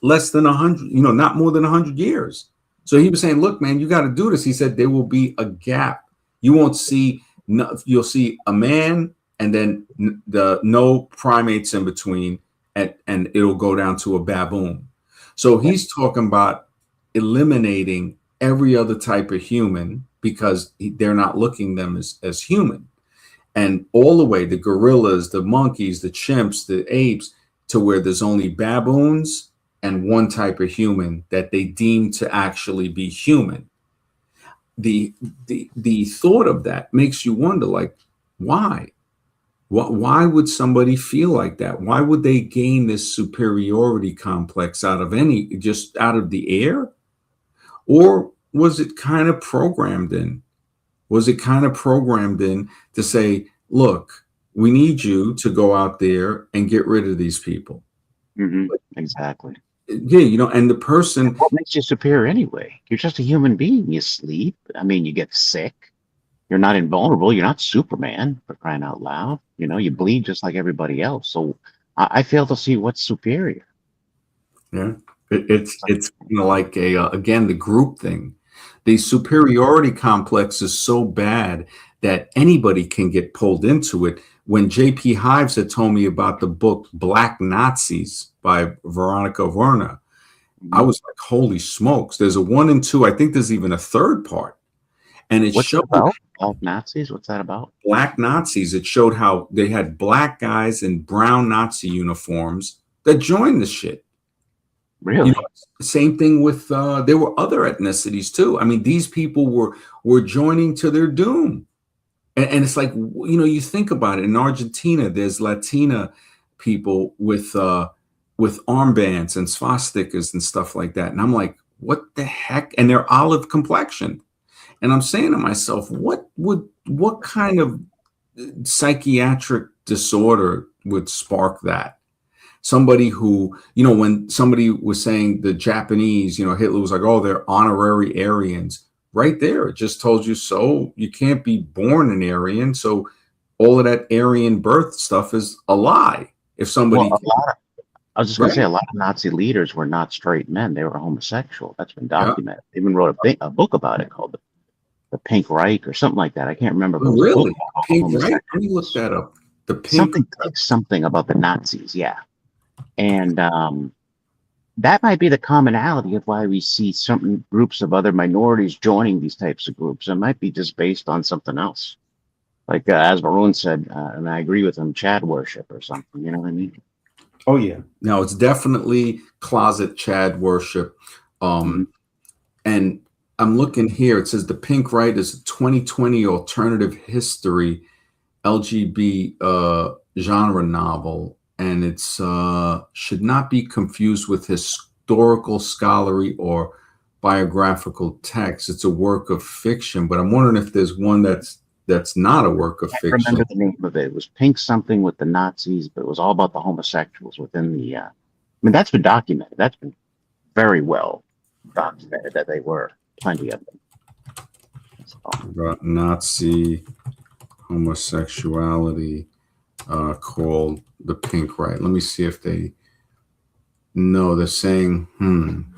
less than 100, not more than 100 years. So he was saying, look, man, you got to do this. He said there will be a gap. You won't see, no, you'll see a man and then the no primates in between, and it'll go down to a baboon. So Yeah. he's talking about eliminating every other type of human because they're not looking them as human. And all the way, the gorillas, the monkeys, the chimps, the apes, to where there's only baboons and one type of human that they deem to actually be human. The thought of that makes you wonder, like, why? Why would somebody feel like that? Why would they gain this superiority complex just out of the air? Or was it kind of programmed in? Was it kind of programmed in to say, look, we need you to go out there and get rid of these people? Exactly. Yeah, and the person, What makes you superior anyway? You're just a human being. You sleep. I mean, you get sick. You're not invulnerable. You're not Superman, for crying out loud. You bleed just like everybody else. So I fail to see what's superior. yeah, it's like again, the group thing. The superiority complex is so bad that anybody can get pulled into it. When J.P. Hives had told me about the book Black Nazis by Veronica Werner, I Mhm. was like, holy smokes. There's a 1 and 2. I think there's even a third part. And it What's it showed about? Black Nazis? What's that about? black Nazis. It showed how they had black guys in brown Nazi uniforms that joined the shit. Really? Same thing with there were other ethnicities too. I mean, these people were joining to their doom. And it's like, you think about it. In Argentina, there's Latina people with armbands and swastikas and stuff like that. And I'm like, what the heck? And they're olive complexion. And I'm saying to myself, what kind of psychiatric disorder would spark that? Somebody who, when somebody was saying the Japanese, Hitler was like, oh, they're honorary Aryans. Right there, it just told you so. You can't be born an Aryan. So all of that Aryan birth stuff is a lie. If Well, somebody, I was just going to say right? a lot of Nazi leaders were not straight men. They were homosexual. That's been Yeah. documented. They even wrote a book about it called the Pink Reich or something like that. I can't remember, but it was a book Really? about all the Pink, right? Let me look homosexuals. that up. The pink. Something about the Nazis, yeah. And that might be the commonality of why we see certain groups of other minorities joining these types of groups. It might be just based on something else. Like as Varun said, and I agree with him, Chad worship or something. You know what I mean? Oh yeah. No, it's definitely closet Chad worship. Mhm. Um, and I'm looking here. It says the Pink Right is a 2020 alternative history LGB genre novel, and it's should not be confused with historical, scholarly, or biographical text. It's a work of fiction, but I'm wondering if there's one that's not a work of Can't fiction. remember the name of it. It was Pink something with the Nazis, but it was all about the homosexuals within the. I mean, that's been documented. That's been very well documented that they were plenty of them. So, About Nazi homosexuality called the Pink Right. Let me see if they. No, they're saying,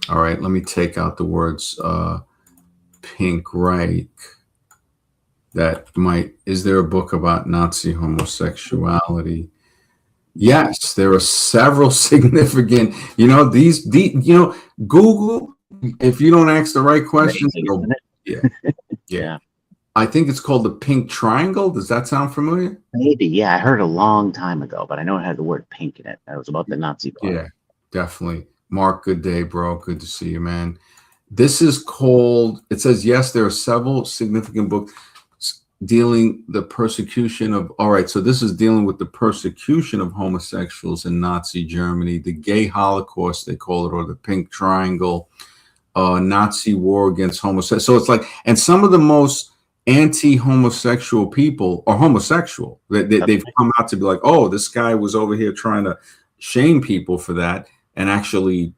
all right, let me take out the words Pink Reich. Is there a book about Nazi homosexuality? Yes, there are several significant, Google, if you don't ask the right questions, amazing, it'll, isn't it? yeah, yeah. Yeah. I think it's called the Pink Triangle. Does that sound familiar? Maybe, yeah, I heard a long time ago, but I know it had the word pink in it. That was about the Nazi part. Yeah, definitely. Mark, good day, bro. Good to see you, man. This is called, it says, yes, there are several significant books dealing the persecution of, all right, so this is dealing with the persecution of homosexuals in Nazi Germany, the gay Holocaust, they call it, or the pink triangle, Nazi war against homosexuals. So it's like, and some of the most anti-homosexual people are homosexual. They've come out to be like, oh, this guy was over here trying to shame people for that and actually,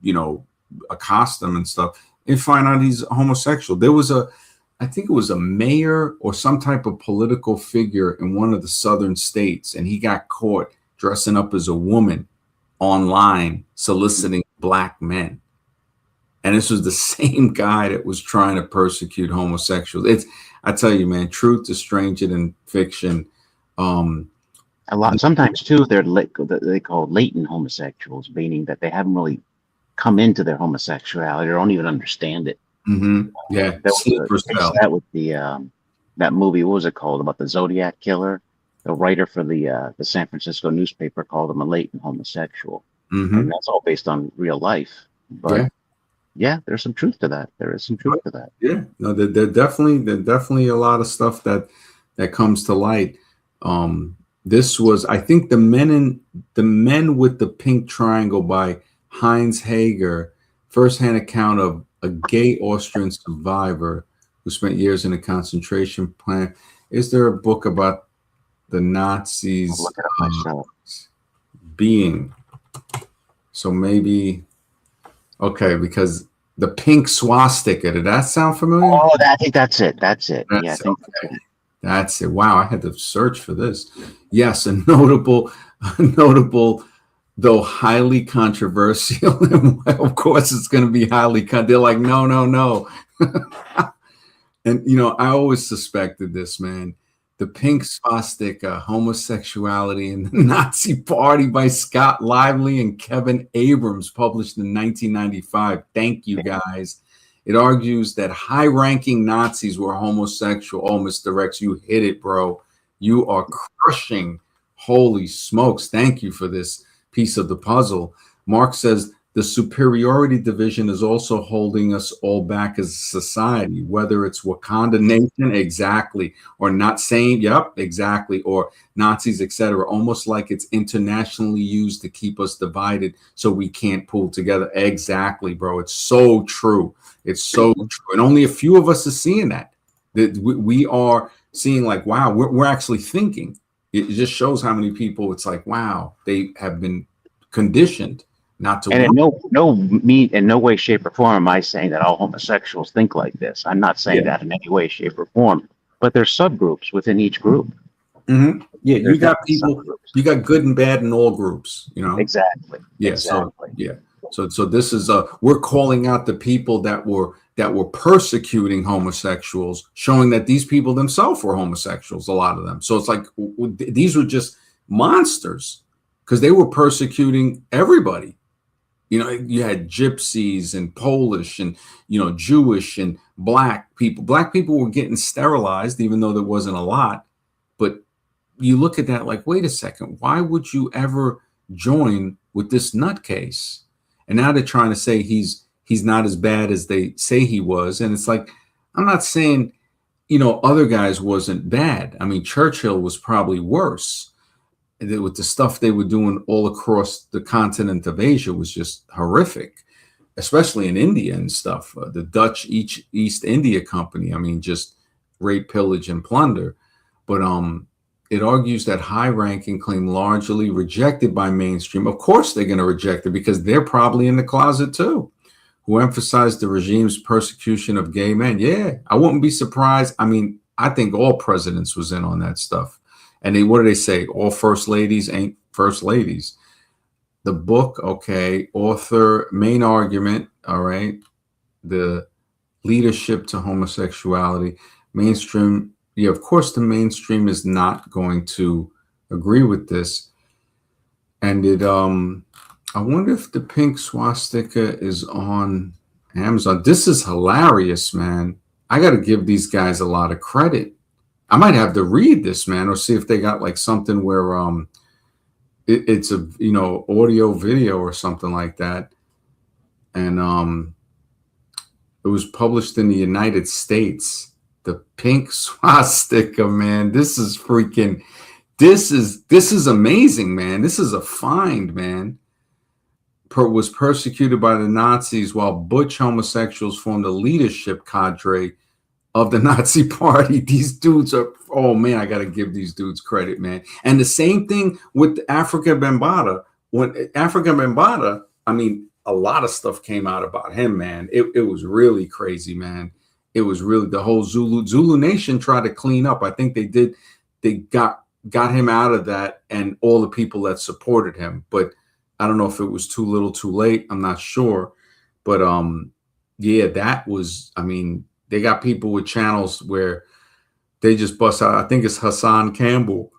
accost them and stuff, and find out he's homosexual. There was I think it was a mayor or some type of political figure in one of the southern states, and he got caught dressing up as a woman online soliciting black men. And this was the same guy that was trying to persecute homosexuals. I tell you, man, truth is stranger than fiction. A lot sometimes too, they call latent homosexuals, meaning that they haven't really come into their homosexuality or don't even understand it. Yeah, There was that with that movie. What was it called, about the Zodiac killer? The writer for the San Francisco newspaper called him a latent homosexual, and that's all based on real life. But yeah, there's some truth to that. There is some truth to that. Yeah, no, there definitely a lot of stuff that comes to light. This was, I think, the Men with the Pink Triangle by Heinz Hager, firsthand account of a gay Austrian survivor who spent years in a concentration camp. Is there a book about the Nazis being? So maybe, okay, because the pink swastika, did that sound familiar? Oh, I think that's it. That's it. Yeah, I think okay. That's it. Wow, I had to search for this. Yes, a notable, though highly controversial. Of course, it's going to be highly. They're like, no. And I always suspected this, man. The Pink Swastika, Homosexuality in the Nazi Party by Scott Lively and Kevin Abrams, published in 1995. Thank you, guys. It argues that high-ranking Nazis were homosexual. Oh, Mr. Rex, you hit it, bro. You are crushing. Holy smokes. Thank you for this piece of the puzzle. Mark says, the superiority division is also holding us all back as a society, whether it's Wakanda Nation, exactly, or not saying, yep, exactly, or Nazis, etc., almost like it's internationally used to keep us divided so we can't pull together. Exactly, bro. It's so true. It's so true. And only a few of us are seeing that. We are seeing like, wow, we're actually thinking. It just shows how many people it's like, wow, they have been conditioned not to. And in no way, shape, or form am I saying that all homosexuals think like this. I'm not saying that in any way, shape, or form. But there's subgroups within each group. Yeah, you got people. You got good and bad in all groups. Exactly. Yeah. Exactly. So this is we're calling out the people that were persecuting homosexuals, showing that these people themselves were homosexuals. A lot of them. So it's like these were just monsters because they were persecuting everybody. You had gypsies and Polish and, Jewish and black people. Black people were getting sterilized, even though there wasn't a lot. But you look at that like, wait a second, why would you ever join with this nutcase? And now they're trying to say he's not as bad as they say he was. And it's like, I'm not saying, other guys wasn't bad. I mean, Churchill was probably worse. With the stuff they were doing all across the continent of Asia was just horrific, especially in India and stuff. The Dutch East India Company, I mean, just rape, pillage, and plunder. But it argues that high-ranking claim largely rejected by mainstream. Of course they're going to reject it because they're probably in the closet too, who emphasized the regime's persecution of gay men. Yeah, I wouldn't be surprised. I mean, I think all presidents was in on that stuff. And what do they say? All first ladies ain't first ladies. The book, okay, author, main argument, all right, the leadership to homosexuality, mainstream. Yeah, of course, the mainstream is not going to agree with this. And I wonder if the Pink Swastika is on Amazon. This is hilarious, man. I got to give these guys a lot of credit. I might have to read this, man, or see if they got like something where it's a audio video or something like that. and it was published in the United States. The pink swastika, man. This is freaking. This is amazing, man. This is a find, man. Was persecuted by the Nazis while butch homosexuals formed a leadership cadre of the Nazi party. These dudes are, oh man, I got to give these dudes credit, man. And the same thing with Africa Bambaataa. When Africa Bambaataa, I mean, a lot of stuff came out about him, man. It was really crazy, man. It was really the whole Zulu Nation tried to clean up. I think they did. They got him out of that and all the people that supported him. But I don't know if it was too little, too late. I'm not sure. But yeah, that was. I mean, they got people with channels where they just bust out. I think it's Hassan Campbell,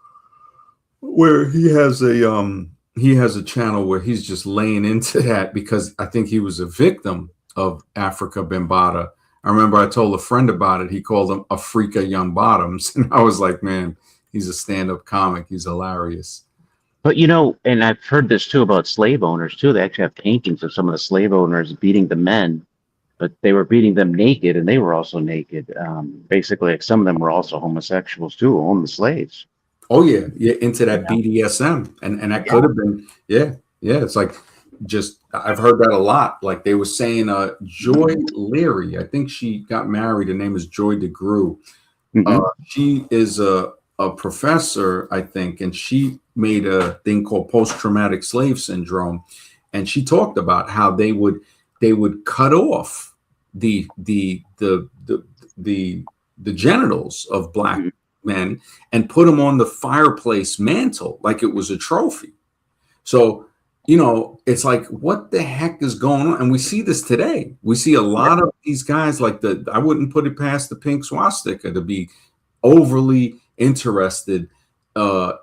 where he has a channel where he's just laying into that because I think he was a victim of Africa Bambaataa. I remember I told a friend about it. He called him Afrika Young Bottoms, and I was like, man, he's a stand-up comic. He's hilarious. But you know, and I've heard this too about slave owners too. They actually have paintings of some of the slave owners beating the men, but they were beating them naked, and they were also naked. Basically, like some of them were also homosexuals too, who owned the slaves. Oh yeah, yeah, into that BDSM, and that could have been, yeah, yeah. It's like just I've heard that a lot. Like they were saying, Joy Leary. I think she got married. Her name is Joy DeGruy. She is a professor, I think, and she made a thing called post-traumatic slave syndrome, and she talked about how they would cut off the genitals of black men and put them on the fireplace mantle like it was a trophy. So, you know, it's like, what the heck is going on? And we see this today. We see a lot of these guys like I wouldn't put it past the pink swastika to be overly interested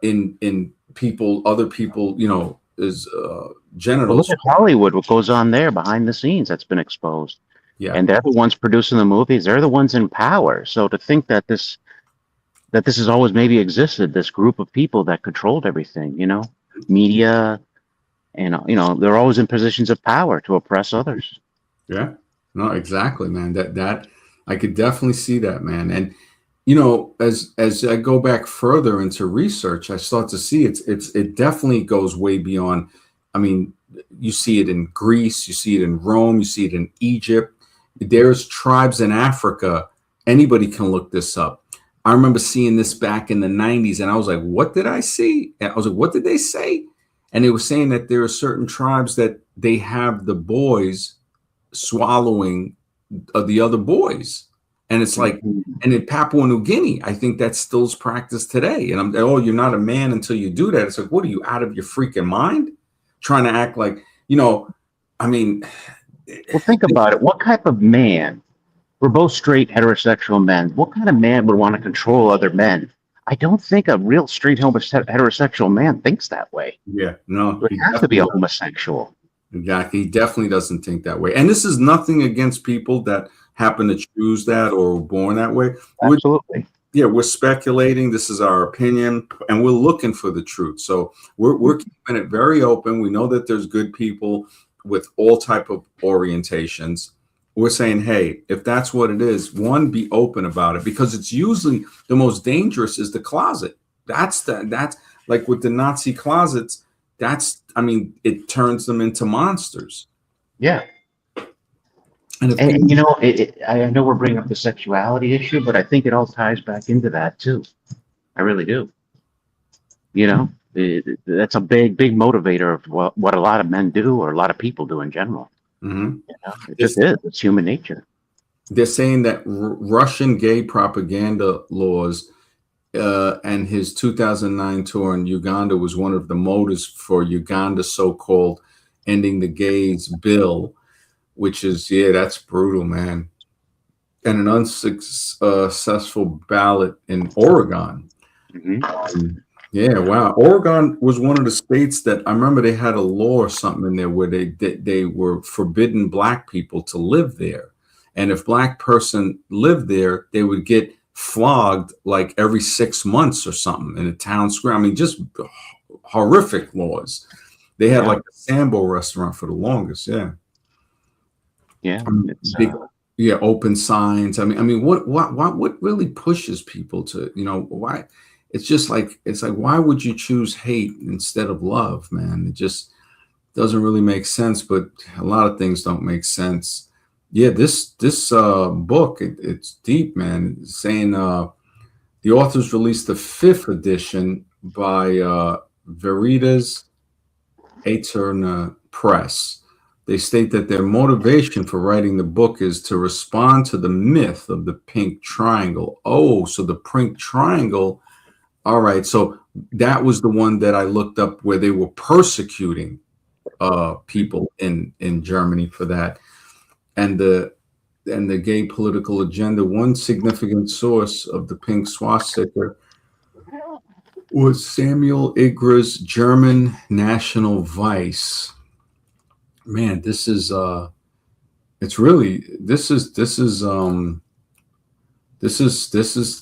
in people, other people, you know, is genitals. Well, look at Hollywood, what goes on there behind the scenes that's been exposed. Yeah. And they're the ones producing the movies. They're the ones in power. So to think that this has always maybe existed, this group of people that controlled everything, you know, media, and, you know, they're always in positions of power to oppress others. Yeah, no, exactly, man. That I could definitely see that, man. And, you know, as I go back further into research, I start to see it definitely goes way beyond. I mean, you see it in Greece, you see it in Rome, you see it in Egypt. There's tribes in Africa. Anybody can look this up. I remember seeing this back in the 90s, and I was like, what did I see? And I was like, what did they say? And they were saying that there are certain tribes that they have the boys swallowing the other boys. And it's like, and in Papua New Guinea, I think that still's practiced today. And oh, you're not a man until you do that. It's like, what are you, out of your freaking mind? Trying to act like, you know, I mean. Well, think about it. What type of man? We're both straight heterosexual men. What kind of man would want to control other men? I don't think a real straight heterosexual man thinks that way. Yeah, no. It has to be a homosexual. Exactly. He definitely doesn't think that way. And this is nothing against people that happen to choose that or were born that way. Absolutely. We're speculating. This is our opinion, and we're looking for the truth. So we're keeping it very open. We know that there's good people with all type of orientations. We're saying, hey, if that's what it is, one, be open about it, because it's usually the most dangerous is the closet. That's like with the Nazi closets. I mean, it turns them into monsters. Yeah. And you know, I know we're bringing up the sexuality issue, but I think it all ties back into that too. I really do. You know, that's a big motivator of what a lot of men do, or a lot of people do in general. Mm-hmm. You know, it just is. It's human nature. They're saying that Russian gay propaganda laws and his 2009 tour in Uganda was one of the motives for Uganda's so-called ending the gays bill, which is, that's brutal, man. And an unsuccessful ballot in Oregon. Mm-hmm. Yeah, wow. Oregon was one of the states that I remember they had a law or something in there where they were forbidden black people to live there. And if black person lived there, they would get flogged like every 6 months or something in a town square. I mean, just horrific laws. They had like a Sambo restaurant for the longest. Yeah. Yeah, it's Big, yeah, open signs. I mean, what really pushes people to, why? It's like, why would you choose hate instead of love, man? It just doesn't really make sense. But a lot of things don't make sense. Yeah, this book, it's deep, man. It's saying the authors released the fifth edition by Veritas Aeterna Press. They state that their motivation for writing the book is to respond to the myth of the pink triangle. Oh, so the pink triangle. All right. So that was the one that I looked up where they were persecuting people in Germany for that. And the gay political agenda. One significant source of the pink swastika was Samuel Igra's German National Vice. Man, this is it's really this is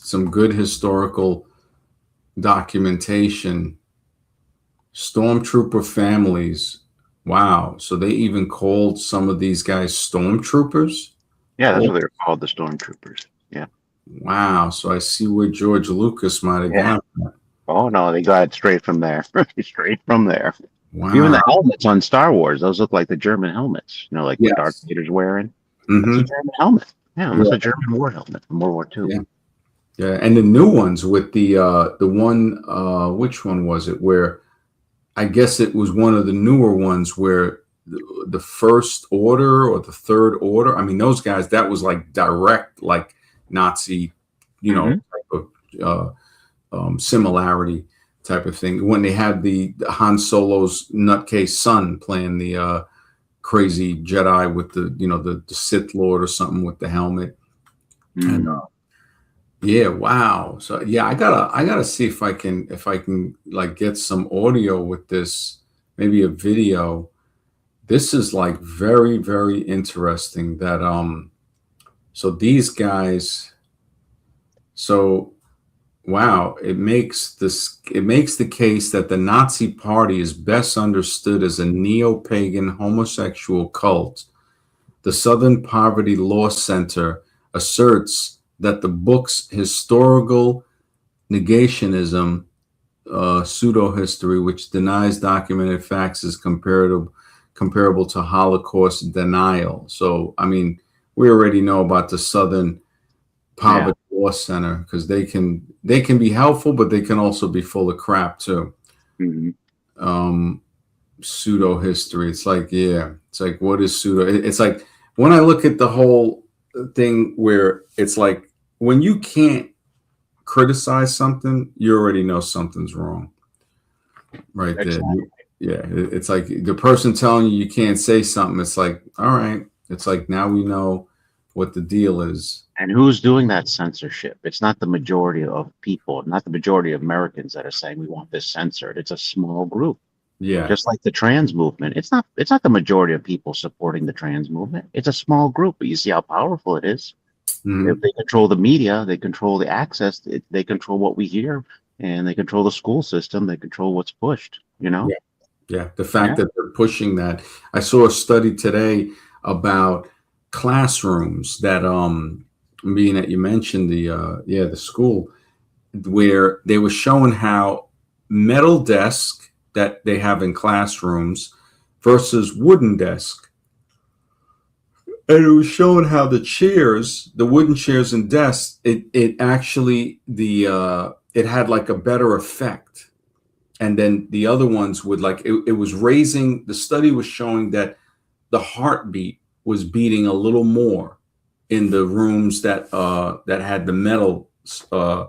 some good historical documentation. Stormtrooper families. Wow. So they even called some of these guys stormtroopers? yeah, that's Oh, what they're called, the stormtroopers. Yeah, wow. So I see where George Lucas might have yeah. gone. Oh no, they got it straight from there, straight from there. Even Wow. the helmets on Star Wars, those look like the German helmets. Like what Darth Yes. Vader's wearing. That's a Mm-hmm. German helmet. Yeah, that's Yeah. a German war helmet from World War II. Yeah. Yeah. And the new ones with the one which one was it where I guess it was one of the newer ones where the first order or the third order. I mean, those guys, that was like direct, like Nazi, Hmm. type of similarity type of thing. When they had the Han Solo's nutcase son playing the crazy Jedi with the Sith Lord or something with the helmet. And Mm. yeah, wow. So yeah, I gotta see if I can like get some audio with this, maybe a video. This is like very, very interesting that so these guys, so wow, it makes the case that the Nazi party is best understood as a neo-pagan homosexual cult. The Southern Poverty Law Center asserts that the book's historical negationism, pseudo-history, which denies documented facts, is comparable to Holocaust denial. So, I mean, we already know about the Southern Yeah. Poverty Law Center because they can be helpful, but they can also be full of crap too. Hmm. Um, Pseudo history. It's like, yeah, it's like, what is pseudo? It's like when I look at the whole thing where it's like when you can't criticize something, you already know something's wrong right there. Exactly. Yeah, it's like the person telling you can't say something. It's like, all right. It's like now we know what the deal is. And who's doing that censorship? It's not the majority of people, not the majority of Americans that are saying we want this censored. It's a small group. Yeah. Just like the trans movement. It's not the majority of people supporting the trans movement. It's a small group, but you see how powerful it is. If Mhm. they control the media, they control the access, they control what we hear, and they control the school system, they control what's pushed, you know? Yeah. Yeah. The Yeah. fact that they're pushing that. I saw a study today about classrooms that being that you mentioned the school where they were showing how metal desk that they have in classrooms versus wooden desk. And it was showing how the wooden chairs and desks, it actually it had like a better effect. And then the other ones would like it was raising. The study was showing that the heartbeat was beating a little more in the rooms that had the metal uh,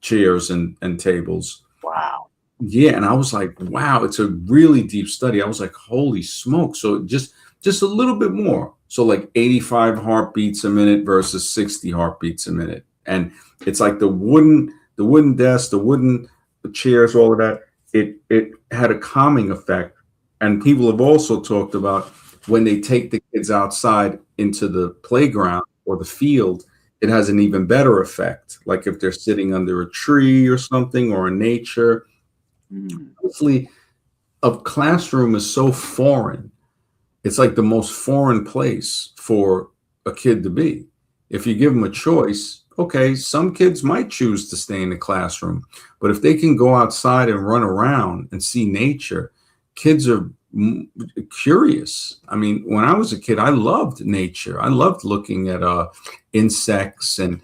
chairs and tables. Wow. Yeah, and I was like, wow, it's a really deep study. I was like, holy smoke. So just a little bit more. So like 85 heartbeats a minute versus 60 heartbeats a minute. And it's like the wooden desk, the wooden chairs, all of that, it had a calming effect. And people have also talked about when they take the kids outside into the playground or the field, it has an even better effect. Like if they're sitting under a tree or something or in nature. Mm. Honestly, a classroom is so foreign It's like the most foreign place for a kid to be. If you give them a choice, okay, some kids might choose to stay in the classroom, but if they can go outside and run around and see nature, kids are curious. I mean, when I was a kid, I loved nature. I loved looking at insects and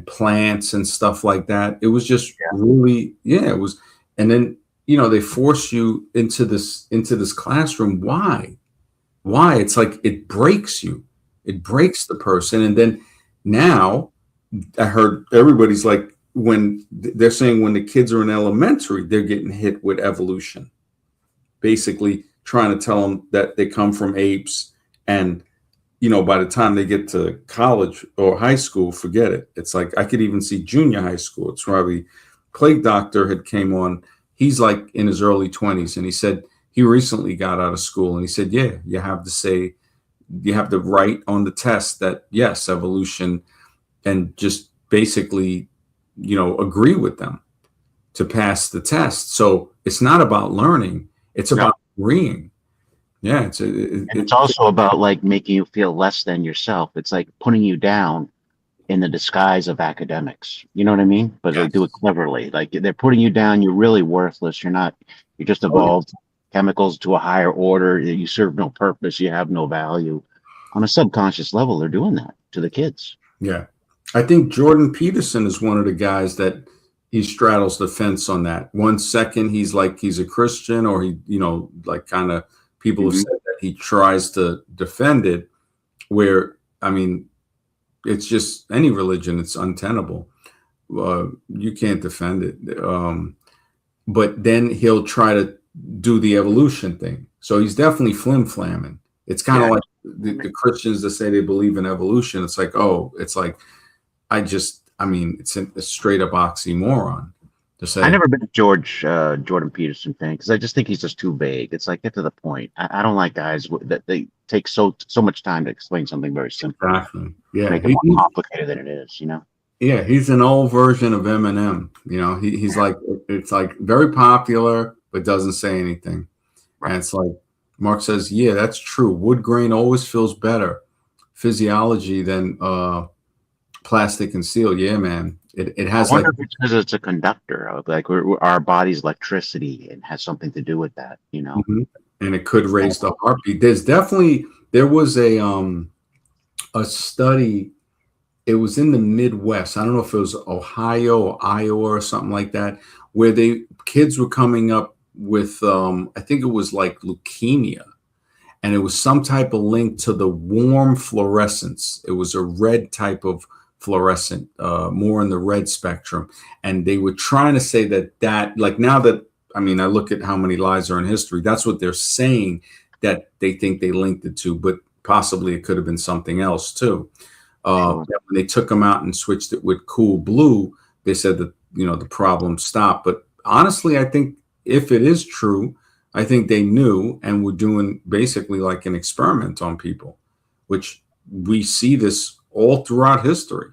plants and stuff like that. It was just really, yeah, it was. And then, they force you into this classroom. Why? It's like it breaks you. It breaks the person. And then now I heard everybody's like, when they're saying when the kids are in elementary, they're getting hit with evolution, basically trying to tell them that they come from apes. And, by the time they get to college or high school, forget it. It's like, I could even see junior high school. It's probably Plague Doctor had came on. He's like in his early 20s. And he said he recently got out of school. And he said, yeah, you have to write on the test that, yes, evolution, and just basically, agree with them to pass the test. So it's not about learning. It's about agreeing. Yeah, it's also about like making you feel less than yourself. It's like putting you down in the disguise of academics. You know what I mean? But they do it cleverly. Like they're putting you down. You're really worthless. You just evolved chemicals to a higher order. You serve no purpose. You have no value. On a subconscious level, they're doing that to the kids. Yeah. I think Jordan Peterson is one of the guys that he straddles the fence on that. 1 second he's like he's a Christian, or he, like kind of people have said that he tries to defend it, where, I mean, it's just any religion, it's untenable. You can't defend it. But then he'll try to do the evolution thing. So he's definitely flim-flamming. It's kind of like the Christians that say they believe in evolution. It's like, it's a straight up oxymoron to say. I've never been a Jordan Peterson fan because I just think he's just too vague. It's like, get to the point. I don't like guys that they take so much time to explain something very simple. Exactly. Yeah, make it more complicated than it is. Yeah, he's an old version of Eminem. He's like, it's like very popular but doesn't say anything. Right. And it's like Mark says, yeah, that's true. Wood grain always feels better physiology than plastic and steel. Yeah, man. It has, I wonder if it's because it's a conductor of like our body's electricity and has something to do with that, Mm-hmm. And it could raise the heartbeat. There was a study. It was in the Midwest. I don't know if it was Ohio or Iowa or something like that, where kids were coming up with I think it was like leukemia, and it was some type of link to the warm fluorescence. It was a red type of fluorescent, more in the red spectrum. And they were trying to say that like, now that, I mean, I look at how many lies are in history, that's what they're saying that they think they linked it to, but possibly it could have been something else too. When they took them out and switched it with Cool Blue, they said that, the problem stopped. But honestly, I think if it is true, I think they knew and were doing basically like an experiment on people, which we see this all throughout history.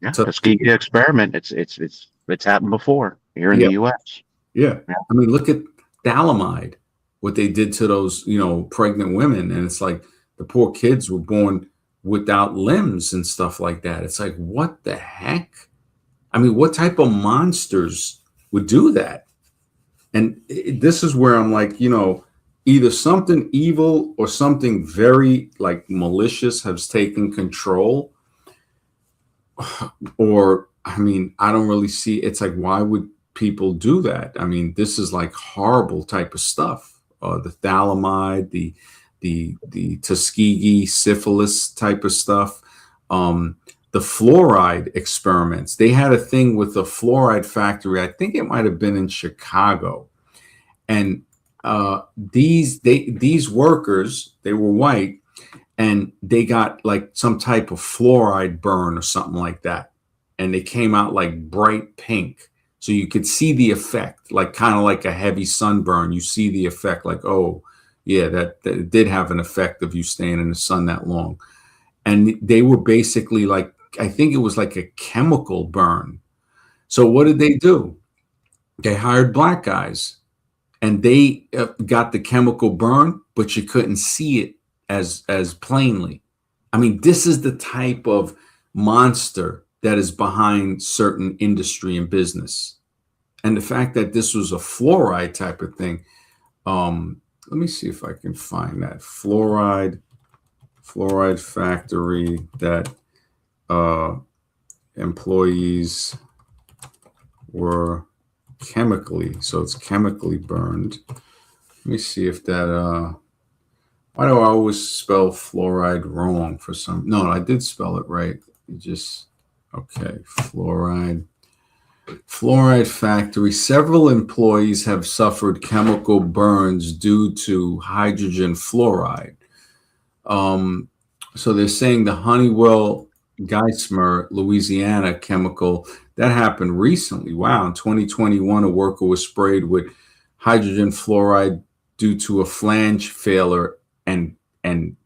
Yeah, the Tuskegee experiment. It's happened before here in the U.S. Yeah. I mean, look at thalidomide, what they did to those, pregnant women. And it's like the poor kids were born without limbs and stuff like that. It's like, what the heck? I mean, what type of monsters would do that? And this is where I'm like, either something evil or something very like malicious has taken control. Or, I mean, I don't really see. It's like, why would people do that? I mean, this is like horrible type of stuff. The thalidomide, the Tuskegee syphilis type of stuff. The fluoride experiments. They had a thing with the fluoride factory. I think it might have been in Chicago. And these workers, they were white, and they got like some type of fluoride burn or something like that. And they came out like bright pink. So you could see the effect, like kind of like a heavy sunburn. You see the effect like, oh, yeah, that did have an effect of you staying in the sun that long. And they were basically like, I think it was like a chemical burn. So what did they do? They hired black guys, and they got the chemical burn, but you couldn't see it as plainly. I mean, this is the type of monster that is behind certain industry and business. And the fact that this was a fluoride type of thing. Let me see if I can find that fluoride factory that employees were chemically, so it's chemically burned. Let me see if that why do I always spell fluoride wrong for some? No, I did spell it right. You just okay, fluoride factory. Several employees have suffered chemical burns due to hydrogen fluoride. So they're saying the Honeywell Geismar, Louisiana chemical that happened recently. Wow, in 2021, a worker was sprayed with hydrogen fluoride due to a flange failure and and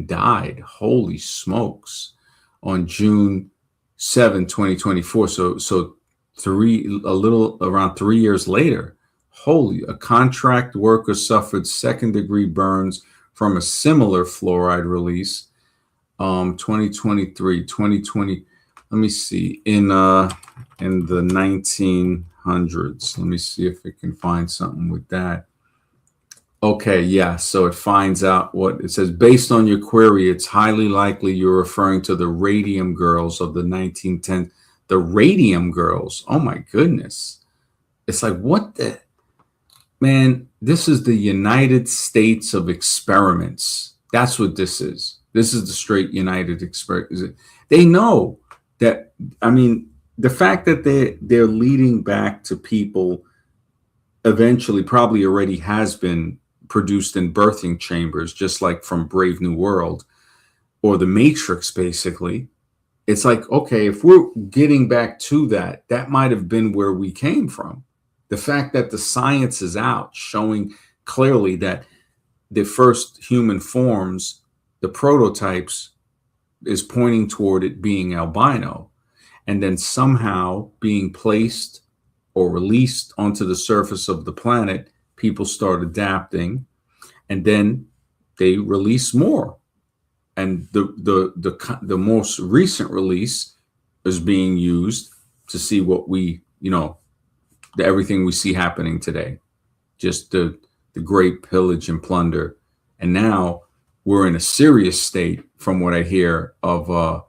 died. Holy smokes! On June 7, 2024. So a little around 3 years later. Holy, a contract worker suffered second-degree burns from a similar fluoride release. 2023, 2020. Let me see in the 1900s. Let me see if it can find something with that. Okay, yeah. So it finds out what it says. Based on your query, it's highly likely you're referring to the Radium Girls of the 1910s. The Radium Girls. Oh my goodness. It's like, what the man? This is the United States of experiments. That's what this is. This is the straight United experiment. They know that. I mean, the fact that they're leading back to people eventually probably already has been produced in birthing chambers, just like from Brave New World or the Matrix, basically. It's like, okay, if we're getting back to that, that might have been where we came from. The fact that the science is out showing clearly that the first human forms, the prototypes, is pointing toward it being albino, and then somehow being placed or released onto the surface of the planet, people start adapting, and then they release more. And the most recent release is being used to see what everything we see happening today, just the great pillage and plunder. And now we're in a serious state, from what I hear, of a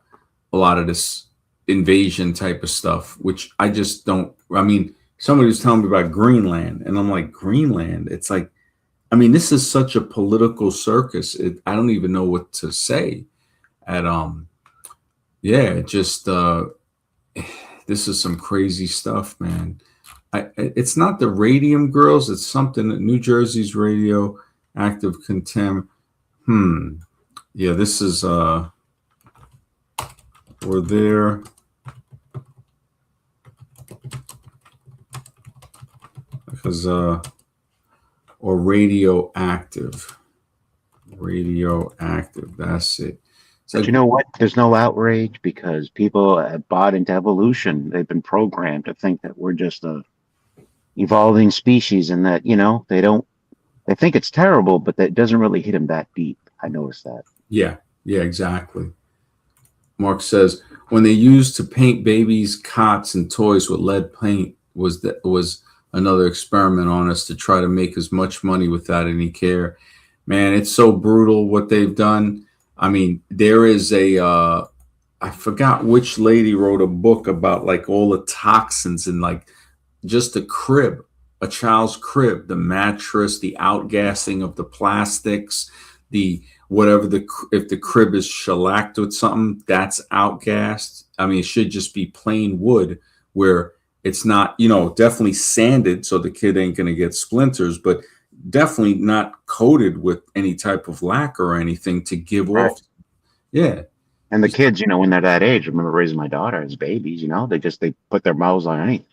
lot of this invasion type of stuff, which I just don't. I mean, somebody was telling me about Greenland, and I'm like, Greenland? It's like, I mean, this is such a political circus. I don't even know what to say. This is some crazy stuff, man. It's not the Radium Girls. It's something that New Jersey's radioactive contaminant. Yeah, this is we're there. Because or radioactive. That's it. So, but you know what? There's no outrage because people have bought into evolution. They've been programmed to think that we're just a evolving species, and that they think it's terrible, but that doesn't really hit them that deep. I noticed that. Yeah, exactly. Mark says when they used to paint babies' cots and toys with lead paint was another experiment on us to try to make as much money without any care. Man, it's so brutal what they've done. I mean, there is I forgot which lady wrote a book about like all the toxins in like just a child's crib, the mattress, the outgassing of the plastics, if the crib is shellacked with something, that's outgassed. I mean, it should just be plain wood where it's not, definitely sanded so the kid ain't going to get splinters, but definitely not coated with any type of lacquer or anything to give off. Yeah. And the kids, when they're that age, I remember raising my daughter as babies, they put their mouths on anything.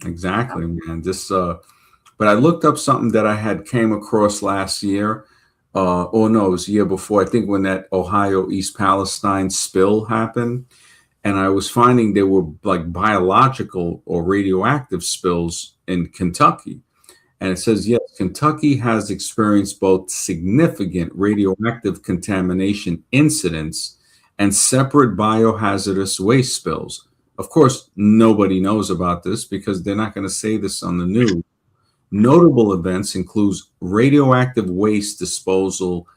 Exactly, man. But I looked up something that I had came across last year. It was the year before. I think when that Ohio East Palestine spill happened. And I was finding there were like biological or radioactive spills in Kentucky. And it says, yes, Kentucky has experienced both significant radioactive contamination incidents and separate biohazardous waste spills. Of course, nobody knows about this because they're not going to say this on the news. Notable events include radioactive waste disposal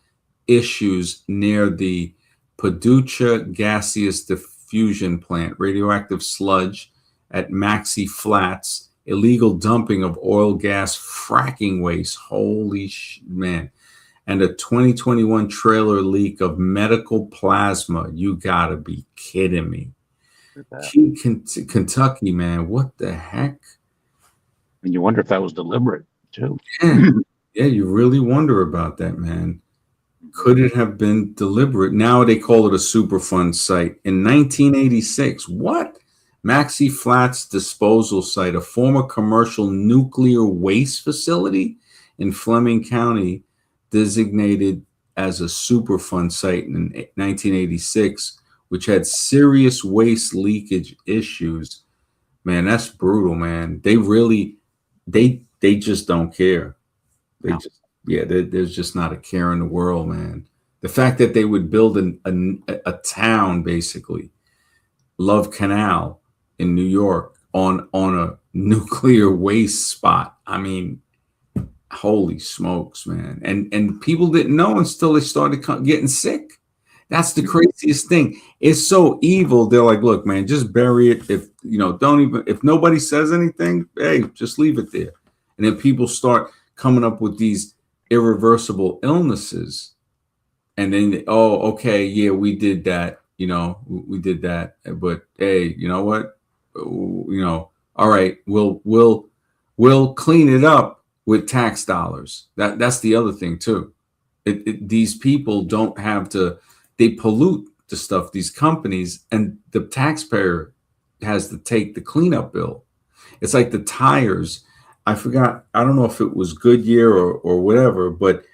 issues near the Paducah Gaseous Diffusion Plant, radioactive sludge at Maxey Flats, illegal dumping of oil, gas, fracking waste. Holy man. And a 2021 trailer leak of medical plasma. You gotta be kidding me. Kentucky, man, what the heck? And you wonder if that was deliberate too. Yeah, yeah, you really wonder about that, man. Could it have been deliberate? Now they call it a Superfund site. In 1986, what? Maxey Flats Disposal Site, a former commercial nuclear waste facility in Fleming County, designated as a Superfund site in 1986, which had serious waste leakage issues. Man, that's brutal, man. They really, they just don't care. They No. just, yeah, there's just not a care in the world, man. The fact that they would build a town, basically, Love Canal in New York, on a nuclear waste spot. I mean, holy smokes, man. And people didn't know until they started getting sick. That's the craziest thing. It's so evil. They're like, look, man, just bury it. If don't even, if nobody says anything, hey, just leave it there. And then people start coming up with these irreversible illnesses. And then, oh, okay, yeah, we did that. We did that. But hey, you know what? All right, we'll clean it up with tax dollars. That's the other thing too. These people don't have to. They pollute the stuff. These companies, and the taxpayer has to take the cleanup bill. It's like the tires. I forgot. I don't know if it was Goodyear or whatever, but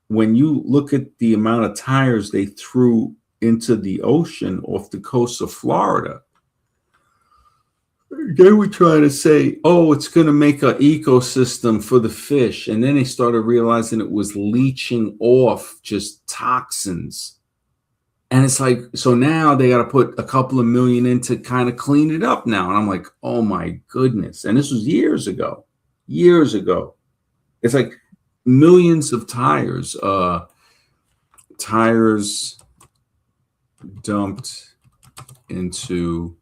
when you look at the amount of tires they threw into the ocean off the coast of Florida, they were trying to say, oh, it's going to make an ecosystem for the fish. And then they started realizing it was leaching off just toxins. And it's like, so now they got to put a couple of million in to kind of clean it up now. And I'm like, oh my goodness. And this was years ago. It's like millions of tires dumped into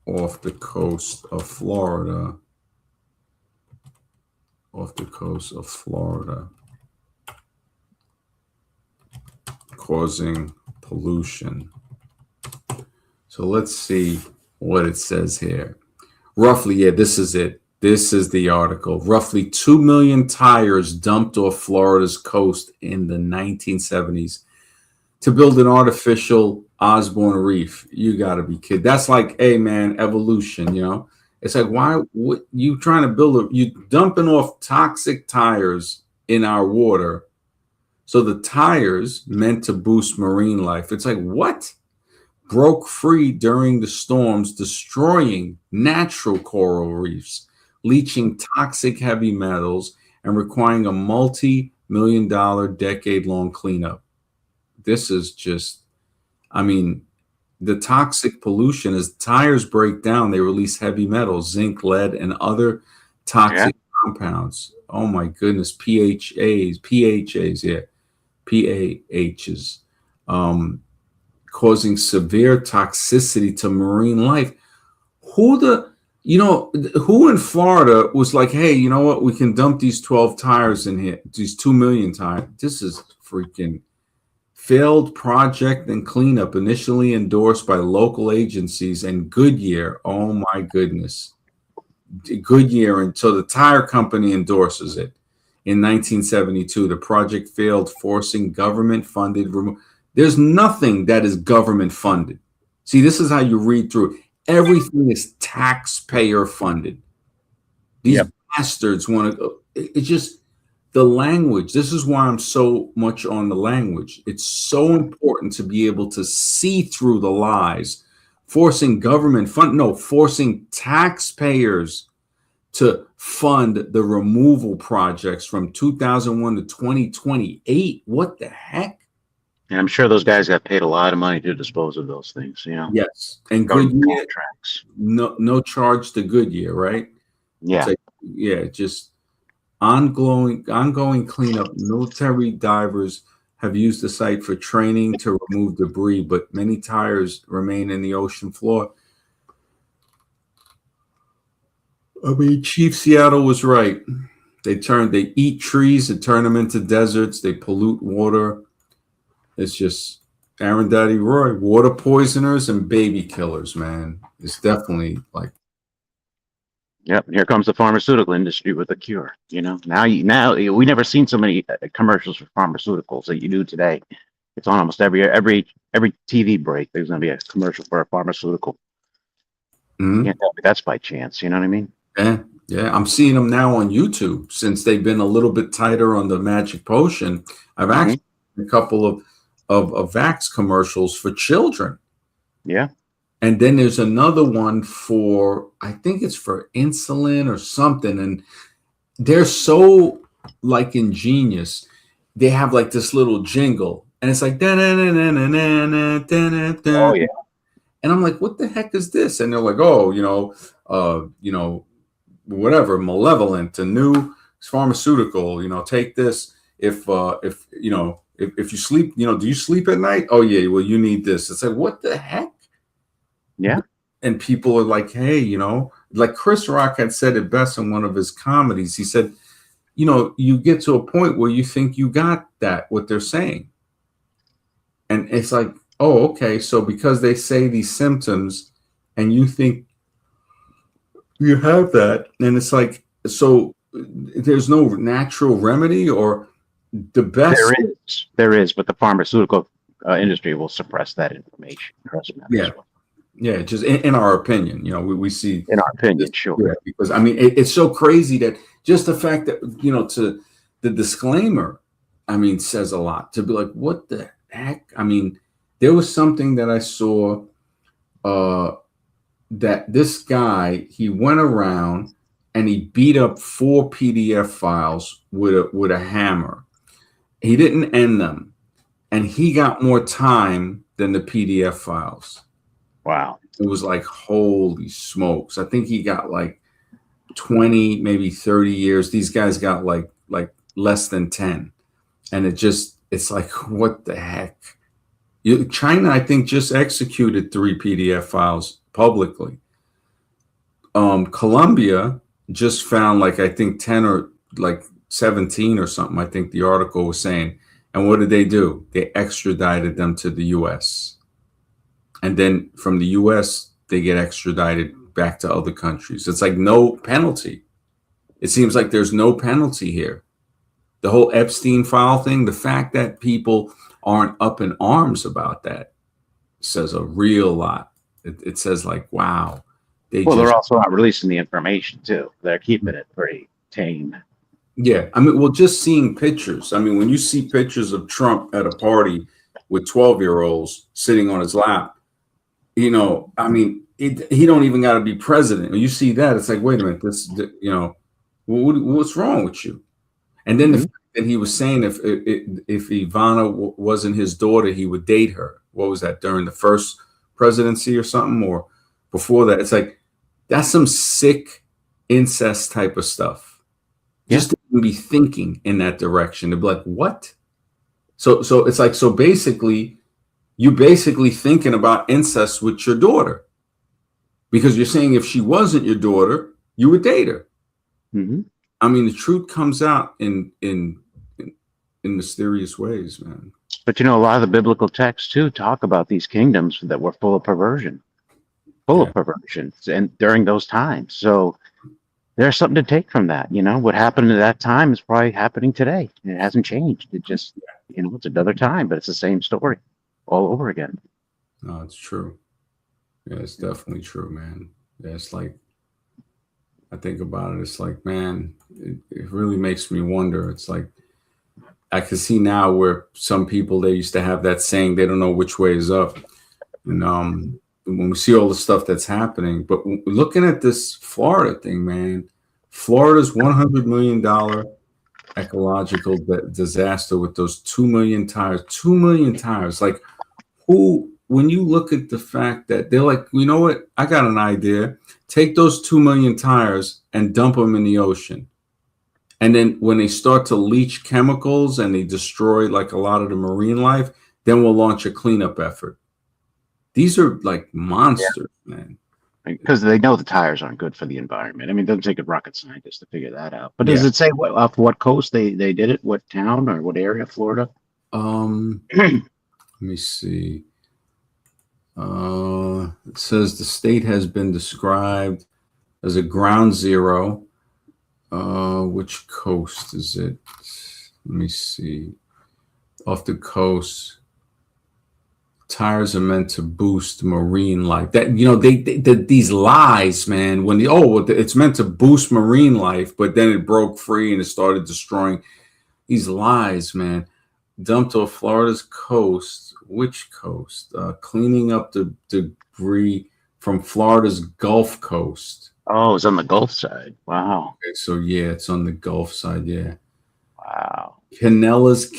off the coast of Florida, causing pollution. So let's see what it says here. Roughly, yeah, this is it. This is the article. Roughly 2 million tires dumped off Florida's coast in the 1970s to build an artificial Osborne Reef. You got to be kidding. That's like, hey, man, evolution, It's like, why what you trying to build you dumping off toxic tires in our water. So the tires meant to boost marine life. It's like, what? Broke free during the storms, destroying natural coral reefs, leaching toxic heavy metals, and requiring a multi-million-dollar decade-long cleanup. This is just, I mean, the toxic pollution, as tires break down, they release heavy metals, zinc, lead, and other toxic compounds. Oh my goodness, PAHs, causing severe toxicity to marine life. Who in Florida was like, hey, you know what? We can dump these 12 tires in here, these 2 million tires. This is freaking failed project and cleanup initially endorsed by local agencies and Goodyear. Oh my goodness. Goodyear, until the tire company endorses it. In 1972, the project failed, forcing government-funded There's nothing that is government-funded. See, this is how you read through it. Everything is taxpayer-funded. These bastards want to go. It's just the language. This is why I'm so much on the language. It's so important to be able to see through the lies, forcing taxpayers to fund the removal projects from 2001 to 2028. What the heck? And I'm sure those guys got paid a lot of money to dispose of those things, you know, Yes. And government Goodyear, contracts. no charge to Goodyear, right? It's Yeah. like, yeah, just ongoing cleanup. Military divers have used the site for training to remove debris, but many tires remain in the ocean floor. I mean, Chief Seattle was right. They eat trees and turn them into deserts. They pollute water. It's just Aaron Daddy Roy, water poisoners and baby killers, man. It's definitely like, Yep. Here comes the pharmaceutical industry with a cure. You know, now we never seen so many commercials for pharmaceuticals that you do today. It's on almost every TV break. There's going to be a commercial for a pharmaceutical. mhm. Can't tell me that's by chance. You know what I mean? Yeah. I'm seeing them now on YouTube since they've been a little bit tighter on the magic potion. I've Mhm. actually seen a couple of Vax commercials for children. Yeah. And then there's another one for, I think it's for insulin or something. And they're so like ingenious. They have like this little jingle, and it's like, Oh yeah. and I'm like, what the heck is this? And they're like, oh, whatever, malevolent, a new pharmaceutical, take this. If you sleep, do you sleep at night? Oh yeah, well, you need this. It's like, what the heck? Yeah. And people are like, hey, like Chris Rock had said it best in one of his comedies. He said, you get to a point where you think you got what they're saying. And it's like, oh, okay. So because they say these symptoms and you think you have that, and it's like, so there's no natural remedy or the best. There is, but the pharmaceutical industry will suppress that information. Trust me. Yeah. Yeah, just in our opinion, we see, in our opinion, sure. Yeah, because I mean, it's so crazy that just the fact that to the disclaimer, I mean, says a lot. To be like, what the heck? I mean, there was something that I saw that this guy, he went around and he beat up 4 PDF files with a hammer. He didn't end them, and he got more time than the PDF files. Wow. It was like, holy smokes. I think he got like 20, maybe 30 years. These guys got like less than 10. And it's like, what the heck? China, I think, just executed 3 PDF files publicly. Colombia just found like, I think 10 or like 17 or something, I think the article was saying. And what did they do? They extradited them to the US. And then from the US, they get extradited back to other countries. It's like no penalty. It seems like there's no penalty here. The whole Epstein file thing, the fact that people aren't up in arms about says a real lot. It says like, wow. They're also not releasing the information too. They're keeping it pretty tame. Yeah. I mean, well, just seeing pictures. I mean, when you see pictures of Trump at a party with 12-year-olds sitting on his lap, I mean, he don't even got to be president. When you see that, it's like, wait a minute, what's wrong with you? And then the fact that he was saying if Ivana wasn't his daughter, he would date her. What was that, during the first presidency or something, or before that? It's like, that's some sick incest type of stuff. Yeah. Just to be thinking in that direction, to be like, what? So it's like, so basically, you're basically thinking about incest with your daughter, because you're saying if she wasn't your daughter, you would date her. Mm-hmm. I mean, the truth comes out in mysterious ways, man. But a lot of the biblical texts too talk about these kingdoms that were full of perversion, and during those times. So there's something to take from that. What happened at that time is probably happening today. It hasn't changed. It just, it's another time, but it's the same story all over again. No, it's true. Yeah, it's definitely true, man. Yeah, it's like, I think about it, it's like, man, it really makes me wonder. It's like, I can see now where some people, they used to have that saying, they don't know which way is up. And when we see all the stuff that's happening, but looking at this Florida thing, man, Florida's $100 million ecological disaster with those 2 million tires. 2 million tires. Like, who? When you look at the fact that they're like, you know what? I got an idea. Take those 2 million tires and dump them in the ocean. And then when they start to leach chemicals and they destroy like a lot of the marine life, then we'll launch a cleanup effort. These are like monsters, man. Because they know the tires aren't good for the environment. I mean, it doesn't take a rocket scientist to figure that out. But does Yeah. it say off what coast they did it? What town or what area of Florida? Let me see. It says the state has been described as a ground zero. Which coast is it? Let me see. Off the coast. Tires are meant to boost marine life. That, you know, these lies, man. When it's meant to boost marine life, but then it broke free and it started destroying. These lies, man. Dumped off Florida's coast. Which coast? Cleaning up the debris from Florida's Gulf Coast. Oh, it's on the Gulf side. Wow. Okay, so yeah, it's on the Gulf side. Yeah. Wow. Pinellas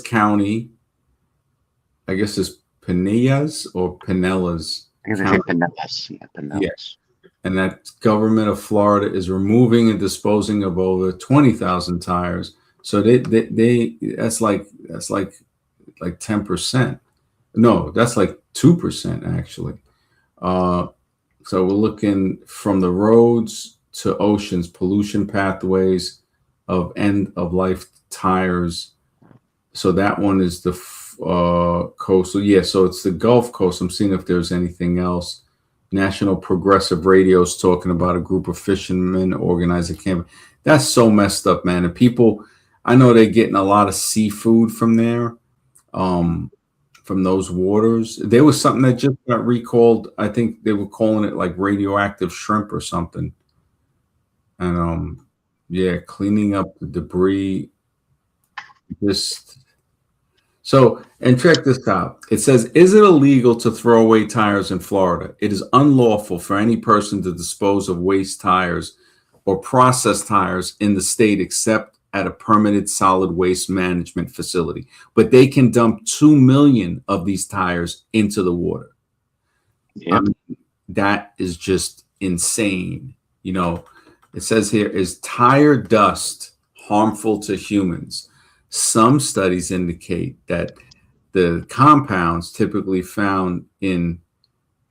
County. I guess it's Pinellas or Pinellas. I guess I say Pinellas. Yeah, Pinellas. Yes. And that government of Florida is removing and disposing of over 20,000 tires. So they that's like 10%. No, that's like 2% actually. So we're looking from the roads to oceans, pollution pathways of end of life tires. So that one is the coastal. Yeah, so it's the Gulf Coast. I'm seeing if there's anything else. National Progressive Radio is talking about a group of fishermen organized a camp. That's so messed up, man. And people, I know they're getting a lot of seafood from there, from those waters. There was something that just got recalled. I think they were calling it like radioactive shrimp or something. And yeah, cleaning up the debris. Just so, and check this out. It says, is it illegal to throw away tires in Florida? It is unlawful for any person to dispose of waste tires or processed tires in the state except at a permitted solid waste management facility. But they can dump 2 million of these tires into the water. Yep. I mean, that is just insane. You know, it says here, is tire dust harmful to humans? Some studies indicate that the compounds typically found in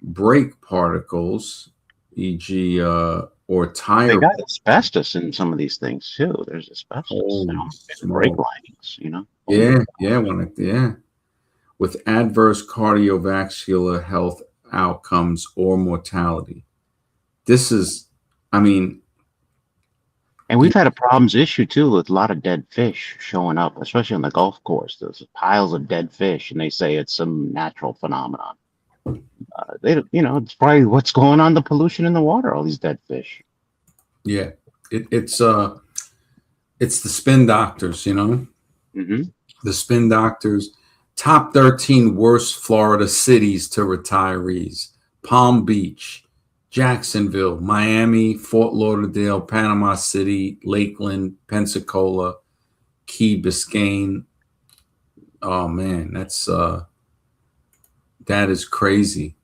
brake particles, e.g., or tire. They got asbestos in some of these things too. There's asbestos in brake linings, you know. Yeah. With adverse cardiovascular health outcomes or mortality. This is, I mean. And we've had a problems issue too with a lot of dead fish showing up, especially on the Gulf Coast. There's piles of dead fish, and they say it's some natural phenomenon. It's probably what's going on, the pollution in the water, all these dead fish. Yeah, it's the spin doctors, you know. Mm-hmm. The spin doctors. Top 13 worst Florida cities to retirees: Palm Beach, Jacksonville, Miami, Fort Lauderdale, Panama City, Lakeland, Pensacola, Key Biscayne. Oh man, that is crazy.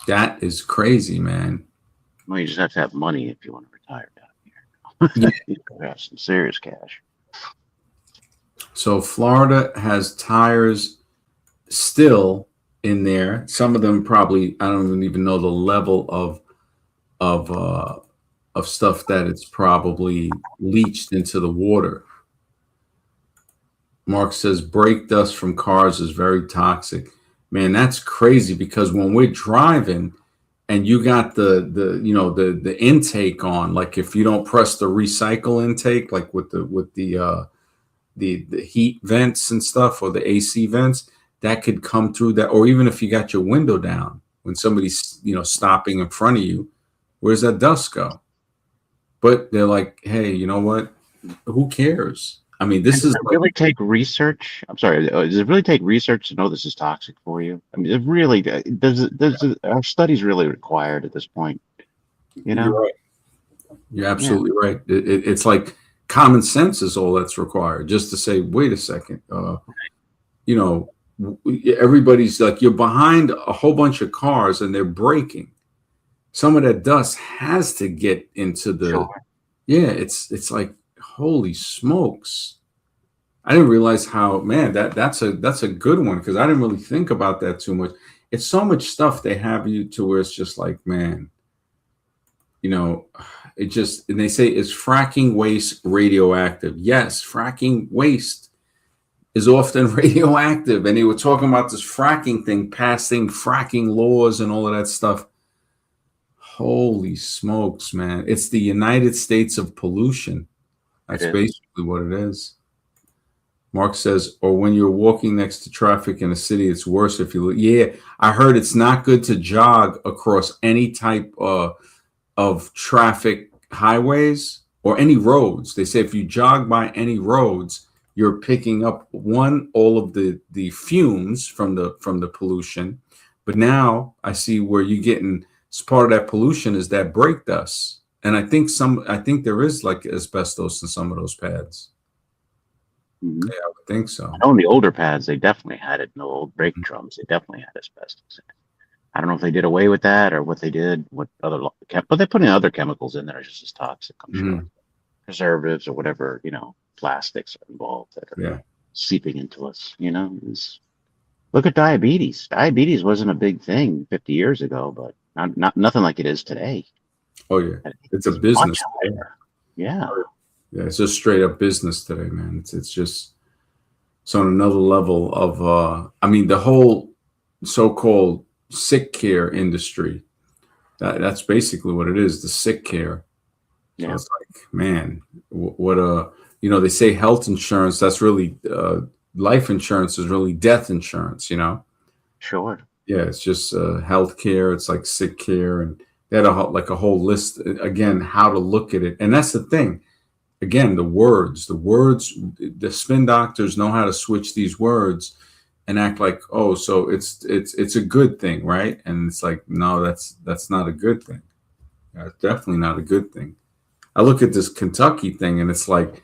That is crazy, man. Well, you just have to have money if you want to retire down here. You have some serious cash. So Florida has tires still in there. Some of them probably, I don't even know the level of stuff that it's probably leached into the water. Mark says brake dust from cars is very toxic. Man, that's crazy, because when we're driving and you got the intake on, like if you don't press the recycle intake, like with the heat vents and stuff, or the AC vents, that could come through that. Or even if you got your window down, when somebody's stopping in front of you, where's that dust go? But they're like, hey, you know what? Who cares? I mean, this is really take research. I'm sorry. Does it really take research to know this is toxic for you? I mean, it really does. Are studies really required at this point? You You're know? right. You're Yeah, absolutely right. It's like common sense is all that's required, just to say, wait a second, you know, everybody's like, you're behind a whole bunch of cars and they're braking. Some of that dust has to get into the, sure. yeah, it's like, holy smokes. I didn't realize how, man, that's a good one, because I didn't really think about that too much. It's so much stuff they have you to where it's just like, man, you know, it just, and they say, is fracking waste radioactive? Yes, fracking waste is often radioactive. And they were talking about this fracking thing, passing fracking laws and all of that stuff. Holy smokes, man. It's the United States of pollution. It That's is. basically what it is. Mark says, or when you're walking next to traffic in a city, it's worse if you look. Yeah, I heard it's not good to jog across any type of traffic highways or any roads. They say if you jog by any roads, you're picking up one, all of the fumes from the pollution. But now I see where you're getting, part of that pollution is that brake dust. And I think there is like asbestos in some of those pads. Hmm. Yeah, I would think I so. know in the older pads, they definitely had it. In the old brake drums, they definitely had asbestos in it. I don't know if they did away with that or what they did, what other, but they put in other chemicals in there just as toxic, I'm sure. Hmm. Preservatives or whatever, plastics are involved that are Yeah. seeping into us, look at diabetes. Diabetes wasn't a big thing 50 years ago, but not nothing like it is today. Oh yeah. I think It's a it's much business today. higher. Yeah. Yeah, it's just straight up business today, man. It's just, it's on another level of I mean, the whole so-called sick care industry. That's basically what it is, the sick care. So Yeah. it's like, man, what they say health insurance, that's really life insurance is really death insurance, you know. Sure. Yeah, it's just health care, it's like sick care, and they had like a whole list, again, how to look at it. And that's the thing, again, the words, the spin doctors know how to switch these words and act like, oh, so it's a good thing, right? And it's like, no, that's not a good thing. It's definitely not a good thing. I look at this Kentucky thing and it's like,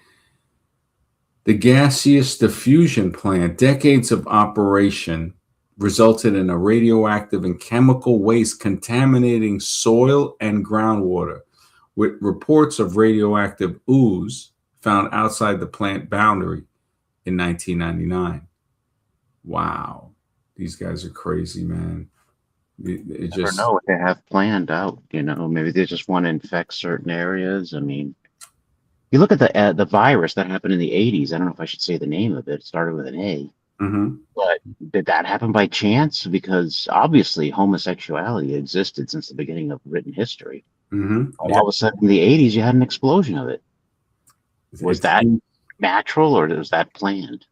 the gaseous diffusion plant, decades of operation, resulted in a radioactive and chemical waste contaminating soil and groundwater, with reports of radioactive ooze found outside the plant boundary in 1999. Wow. These guys are crazy, man. It Never just, know what they have planned out. Maybe they just want to infect certain areas. I mean, you look at the virus that happened in the 80s. I don't know if I should say the name of it. It started with an A. mhm. But did that happen by chance? Because obviously homosexuality existed since the beginning of written history. And Yeah. all of a sudden in the 80s, you had an explosion of it. Was It that seems, natural or was that planned?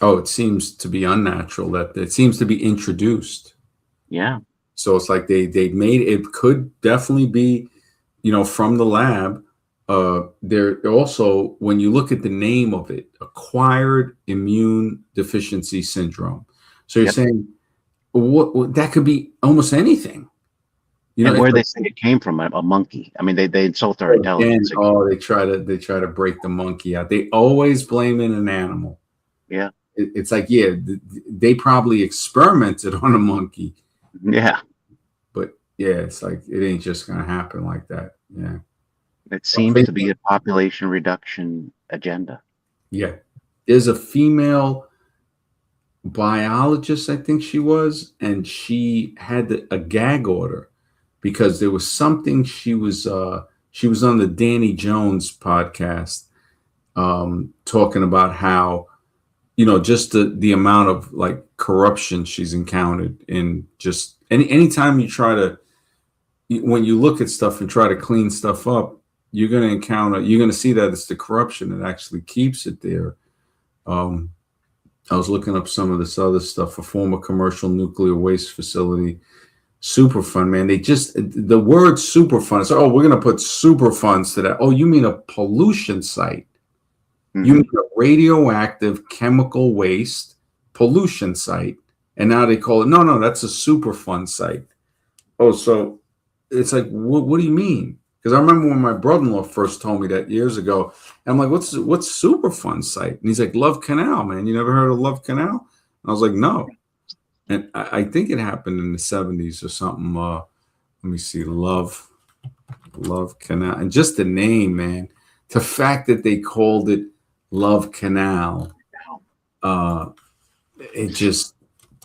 oh, it seems to be unnatural, that it seems to be introduced. Yeah. So it's like they made it, could definitely be, from the lab. There also, when you look at the name of it, acquired immune deficiency syndrome. So you're Yep. saying what that could be almost anything. And It's where they like, say it came from, a monkey. I mean, they insult our again, intelligence. oh, they try to break the monkey out. They always blame in an animal. Yeah. It's like, yeah, they probably experimented on a monkey, Yeah. but yeah, it's like it ain't just gonna happen like that. Yeah. It seems to be a population reduction agenda. Yeah. There's a female biologist, I think she was, and she had a gag order because there was something she was on the Danny Jones podcast, talking about how, just the amount of like corruption she's encountered in just anytime you try to, when you look at stuff and try to clean stuff up, you're going to see that it's the corruption that actually keeps it there. um, I was looking up some of this other stuff. A former commercial nuclear waste facility, Superfund, man. They just, the word Superfund. So, oh, we're going to put Superfunds to that. Oh, you mean a pollution site? You Hmm. mean a radioactive chemical waste pollution site? And now they call it, no, that's a Superfund site. Oh, so it's like, what do you mean? Because I remember when my brother-in-law first told me that years ago. And I'm like, what's super fun site? And he's like, Love Canal, man. You never heard of Love Canal? And I was like, no. And I think it happened in the 70s or something. Let me see, Love Canal. And just the name, man. The fact that they called it Love Canal, uh, it just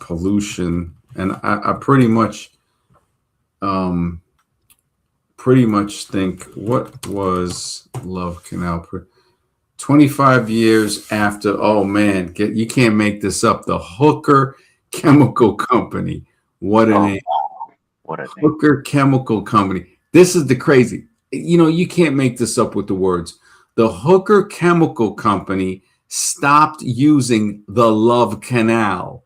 pollution. And I um pretty much think, what was Love Canal? 25 years after, oh man, you can't make this up. The Hooker Chemical Company. What a Oh, name. what a name. Hooker Chemical Company. This is the crazy. You can't make this up with the words. The Hooker Chemical Company stopped using the Love Canal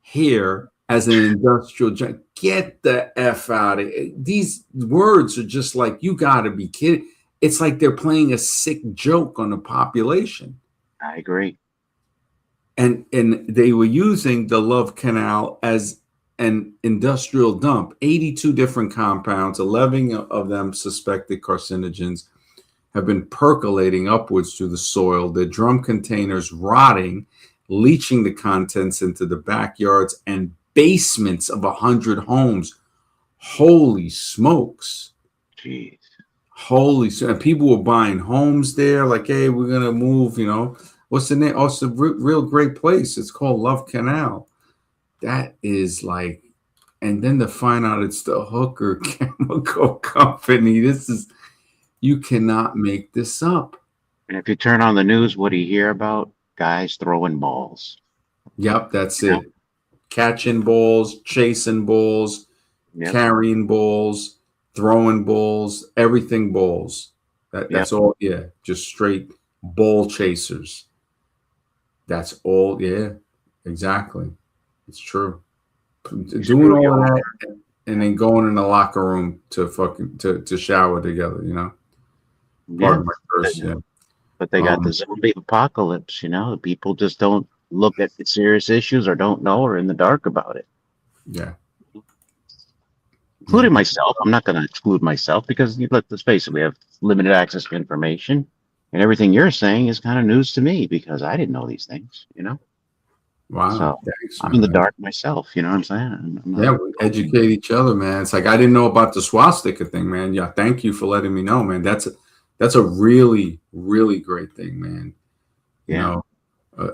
here as an industrial giant. Get the F out of it. These words are just like, you got to be kidding. It's like they're playing a sick joke on the population. I agree. And they were using the Love Canal as an industrial dump. 82 different compounds, 11 of them suspected carcinogens, have been percolating upwards through the soil, the drum containers rotting, leaching the contents into the backyards and basements of 100 homes. Holy smokes. Jeez. Holy, and people were buying homes there. Like, hey, we're gonna move. What's the name? Oh, it's a real great place. It's called Love Canal. That is like, and then to find out it's the Hooker Chemical Company. You cannot make this up. And if you turn on the news, what do you hear about? Guys throwing balls. Yep, that's You know? it. Catching balls, chasing balls, Yep. carrying balls, throwing balls, everything balls. Yep. That's all. Yeah, just straight ball chasers. That's all. Yeah, exactly. It's true. Doing Screw you all of over. that and then going in the locker room to fucking to shower together. Yeah. Pardon my curse. Yeah. But they got the Um. zombie apocalypse, people just don't look at serious issues or don't know or in the dark about it. Yeah. Yeah. Including myself. I'm not going to exclude myself because let's face it, we have limited access to information. And everything you're saying is kind of news to me because I didn't know these things. Wow. So Thanks, I'm in the man. dark myself, you know what I'm saying? I'm Yeah, not we educate each other, man. It's like, I didn't know about the swastika thing, man. Yeah, thank you for letting me know, man. That's a really, really great thing, man. You yeah. know,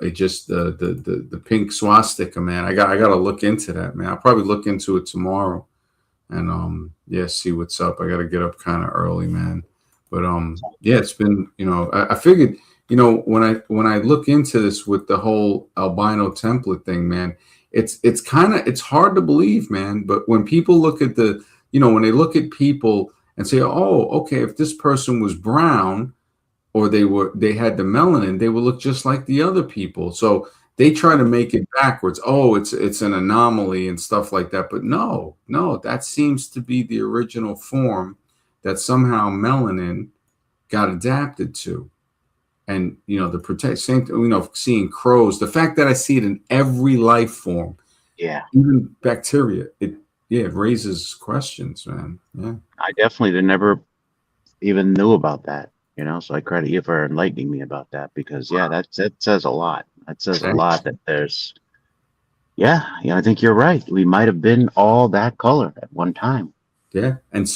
it just the pink swastika, man. I got to look into that, man. I'll probably look into it tomorrow, and yeah, see what's up. I got to get up kind of early, man. But yeah, it's been, I figured, when I look into this with the whole albino template thing, man, it's hard to believe, man. But when people look at when they look at people and say, oh, okay, if this person was brown, or they had the melanin, they would look just like the other people. So they try to make it backwards. Oh, it's an anomaly and stuff like that. But no, that seems to be the original form that somehow melanin got adapted to. And the protect same seeing crows, the fact that I see it in every life form, Yeah. even bacteria, it raises questions, man. Yeah. I definitely never even knew about that. So I credit you for enlightening me about that because that says a lot. That says a Thanks. lot that I think you're right. We might have been all that color at one time. Yeah. And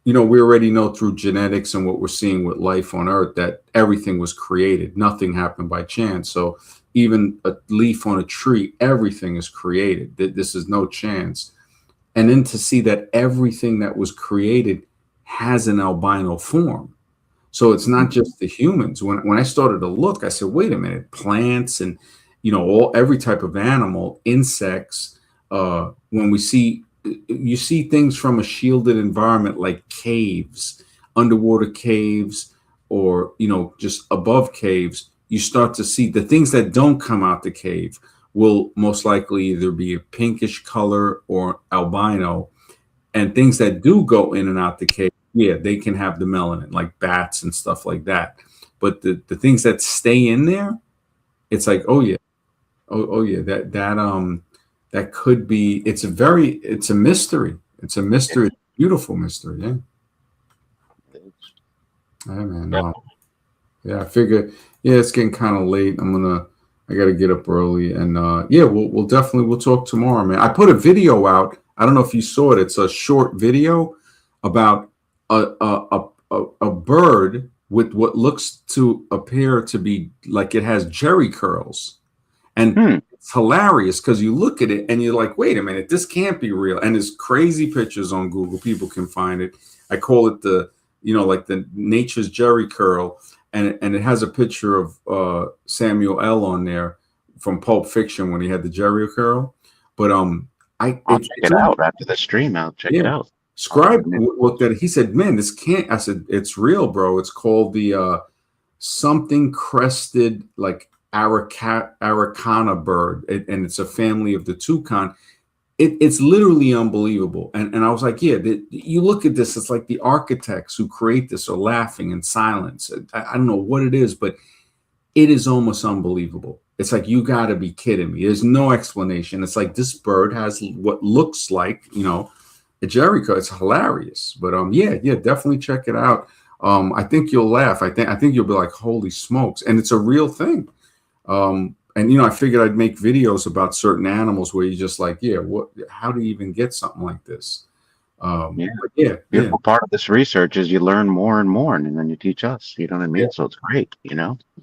we already know through genetics and what we're seeing with life on Earth that everything was created. Nothing happened by chance. So even a leaf on a tree, everything is created. This is no chance. And then to see that everything that was created has an albino form. So it's not just the humans. When I started to look, I said, wait a minute, plants and every type of animal, insects. When you see things from a shielded environment like caves, underwater caves, or just above caves, you start to see the things that don't come out the cave will most likely either be a pinkish color or albino, and things that do go in and out the cave, yeah, they can have the melanin, like bats and stuff like that. But the things that stay in there, it's like, oh yeah, oh yeah, that could be. It's a mystery. It's a mystery. Beautiful mystery. Yeah. Yeah, man. Yeah, I figure. Yeah, it's getting kind of late. I gotta get up early, and yeah, we'll definitely we'll talk tomorrow, man. I put a video out. I don't know if you saw it. It's a short video about a bird with what looks to appear to be like it has jerry curls, and it's hilarious because you look at it and you're like, wait a minute, this can't be real. And there's crazy pictures on Google. People can find it. I call it like the nature's jerry curl, and it has a picture of Samuel L. on there from Pulp Fiction when he had the jerry curl. But I'll check it out after the stream. I'll check it out. Scribe looked at it. He said, "Man, this can't." I said, "It's real, bro. It's called the something crested like Araucana bird, and it's a family of the toucan. It's literally unbelievable." And I was like, "Yeah, you look at this. It's like the architects who create this are laughing in silence. I don't know what it is, but it is almost unbelievable. It's like, you got to be kidding me. There's no explanation. It's like this bird has what looks like, a jerry curl. It's hilarious. But yeah, definitely check it out. I think you'll laugh. I think you'll be like, holy smokes. And it's a real thing. And I figured I'd make videos about certain animals where you just like, how do you even get something like this? Beautiful part of this research is you learn more and more, and then you teach us. You know what I mean? Yeah. So it's great,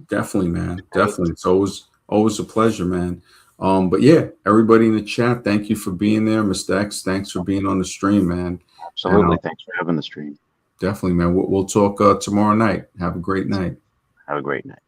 Definitely, man. Definitely. It's always a pleasure, man. But yeah, everybody in the chat, thank you for being there. Mr. X, thanks for being on the stream, man. Absolutely. Thanks for having the stream. Definitely, man. We'll talk tomorrow night. Have a great night. Have a great night.